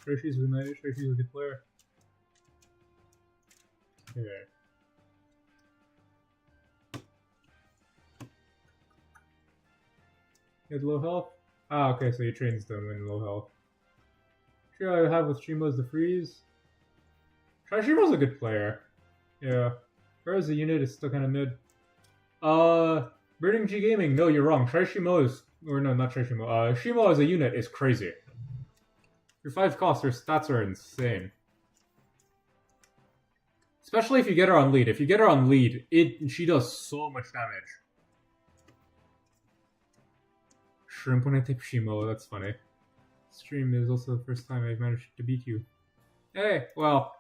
Roshi's a good player. Okay. He had low health? Ah, okay, so he trains them in low health. Sure, I have with Shimo is the freeze. Shima's a good player. Yeah. Whereas the unit is still kind of mid. Burning G Gaming, no, you're wrong. Shimo is... Or no, not Shimo. Shimo as a unit is crazy. Your 5 costs, her stats are insane. Especially if you get her on lead. If you get her on lead, she does so much damage. Shrimp when I type Shimo, that's funny. Stream is also the first time I've managed to beat you. Hey, well...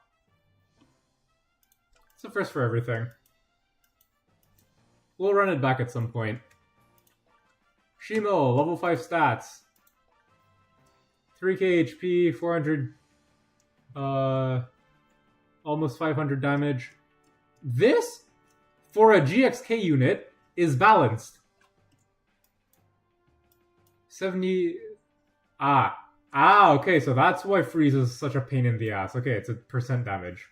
It's the first for everything. We'll run it back at some point. Shimo, level 5 stats. 3k HP, 400... almost 500 damage. This, for a GXK unit, is balanced. 70... okay, so that's why freeze is such a pain in the ass. Okay, it's a percent damage.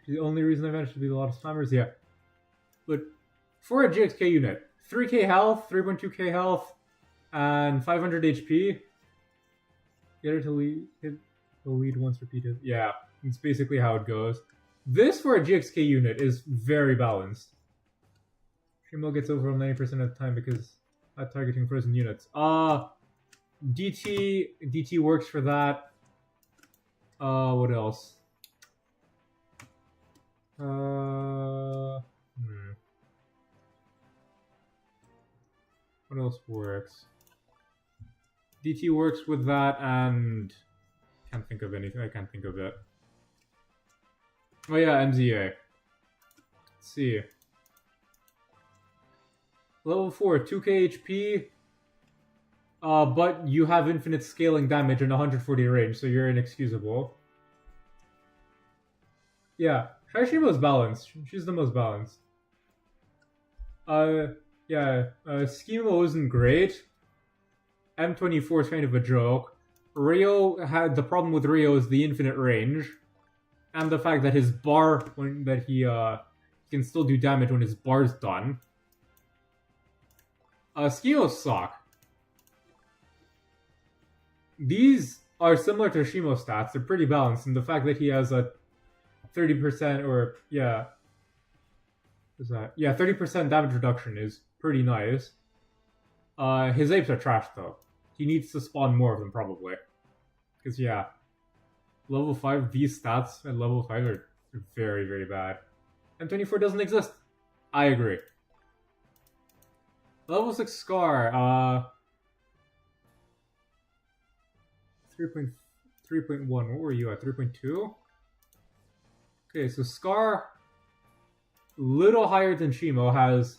The only reason I managed to beat a lot of spammers, yeah. But for a GXK unit, 3k health, 3.2k health, and 500 HP. Get her to hit the lead once repeated. Yeah, it's basically how it goes. This for a GXK unit is very balanced. Shimo gets over 90% of the time because not targeting frozen units. DT works for that. What else? What else works? DT works with that, and can't think of anything. I can't think of it. Oh yeah, MZA. Let's see. Level 4, 2k HP. But you have infinite scaling damage and 140 range, so you're inexcusable. Yeah, Shimo's balanced. She's the most balanced. Schemo isn't great. M24 is kind of a joke. Rio had the problem with Rio is the infinite range, and the fact that his bar he can still do damage when his bar's done. Schemos suck. These are similar to Shimo stats. They're pretty balanced, and the fact that he has a 30% or yeah. What's that? Yeah, 30% damage reduction is pretty nice. His apes are trash though. He needs to spawn more of them probably. Because yeah, level 5, these stats at level 5 are very, very bad. M24 doesn't exist. I agree. Level 6 Scar, 3.1. What were you at? 3.2? Okay, so Scar, little higher than Shimo, has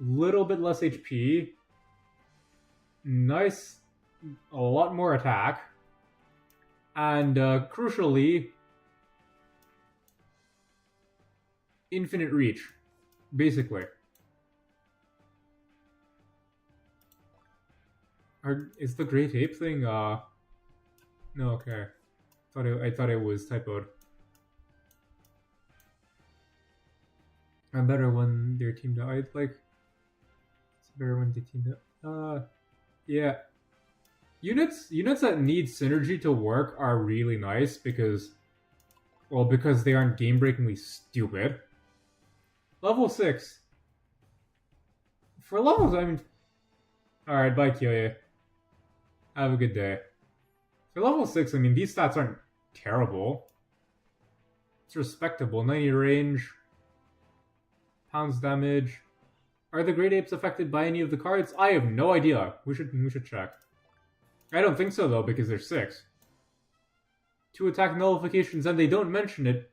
little bit less HP. nice, a lot more attack, and crucially, infinite reach, basically. Is the Great Ape thing? No, okay. I thought it was typoed. I'm better when they're teamed up. It's better when they teamed up. Yeah. Units that need synergy to work are really nice because they aren't game-breakingly stupid. Level 6. For levels, I mean... Alright, bye, Kyoya. Have a good day. For level 6, I mean, these stats aren't terrible. It's respectable. 90 range. Pounds damage. Are the Great Apes affected by any of the cards? I have no idea. We should check. I don't think so, though, because they're 6. 2 attack nullifications, and they don't mention it.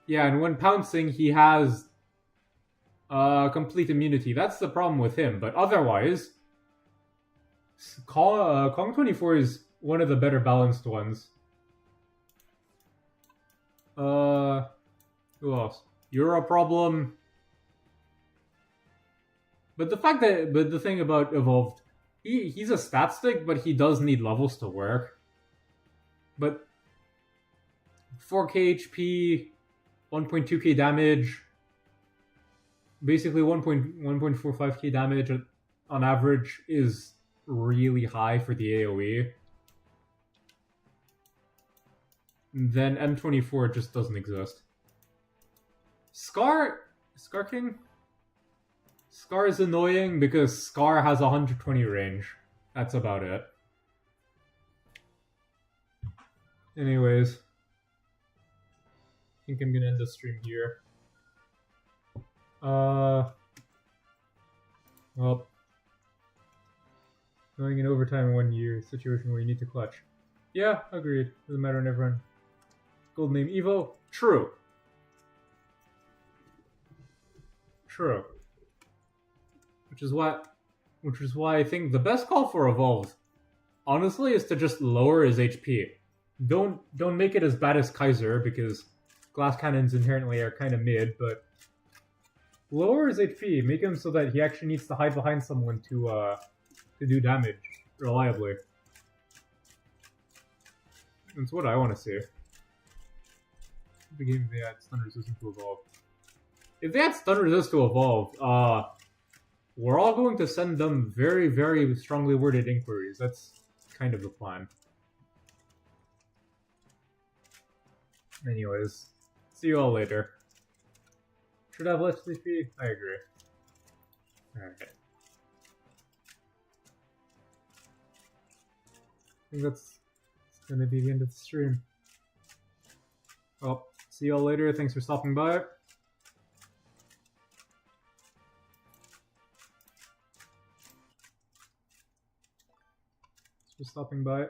Yeah, and when pouncing, he has complete immunity. That's the problem with him, but otherwise, Kong 24 is one of the better balanced ones. Who else? You're a problem. But the thing about Evolved, he's a stat stick, but he does need levels to work. But 4k HP, 1.2k damage, basically 1.45k damage on average is really high for the AoE. Then M24 just doesn't exist. Scar King? Scar is annoying because Scar has 120 range. That's about it. Anyways, I think I'm gonna end the stream here. Well, going in overtime in 1 year, situation where you need to clutch. Yeah, agreed. Doesn't matter, never run. Gold name Evo? True. True. Which is why I think the best call for Evolved, honestly, is to just lower his HP. Don't make it as bad as Kaiser, because glass cannons inherently are kind of mid, but lower his HP, make him so that he actually needs to hide behind someone to do damage reliably. That's what I want to see. The game if they had stun resistance to evolve. If they had stun resist to evolve, we're all going to send them very, very strongly worded inquiries. That's kind of the plan. Anyways, see you all later. Should I have less CP? I agree. Alright. I think that's gonna be the end of the stream. Well, see you all later. Thanks for stopping by. Thanks for stopping by.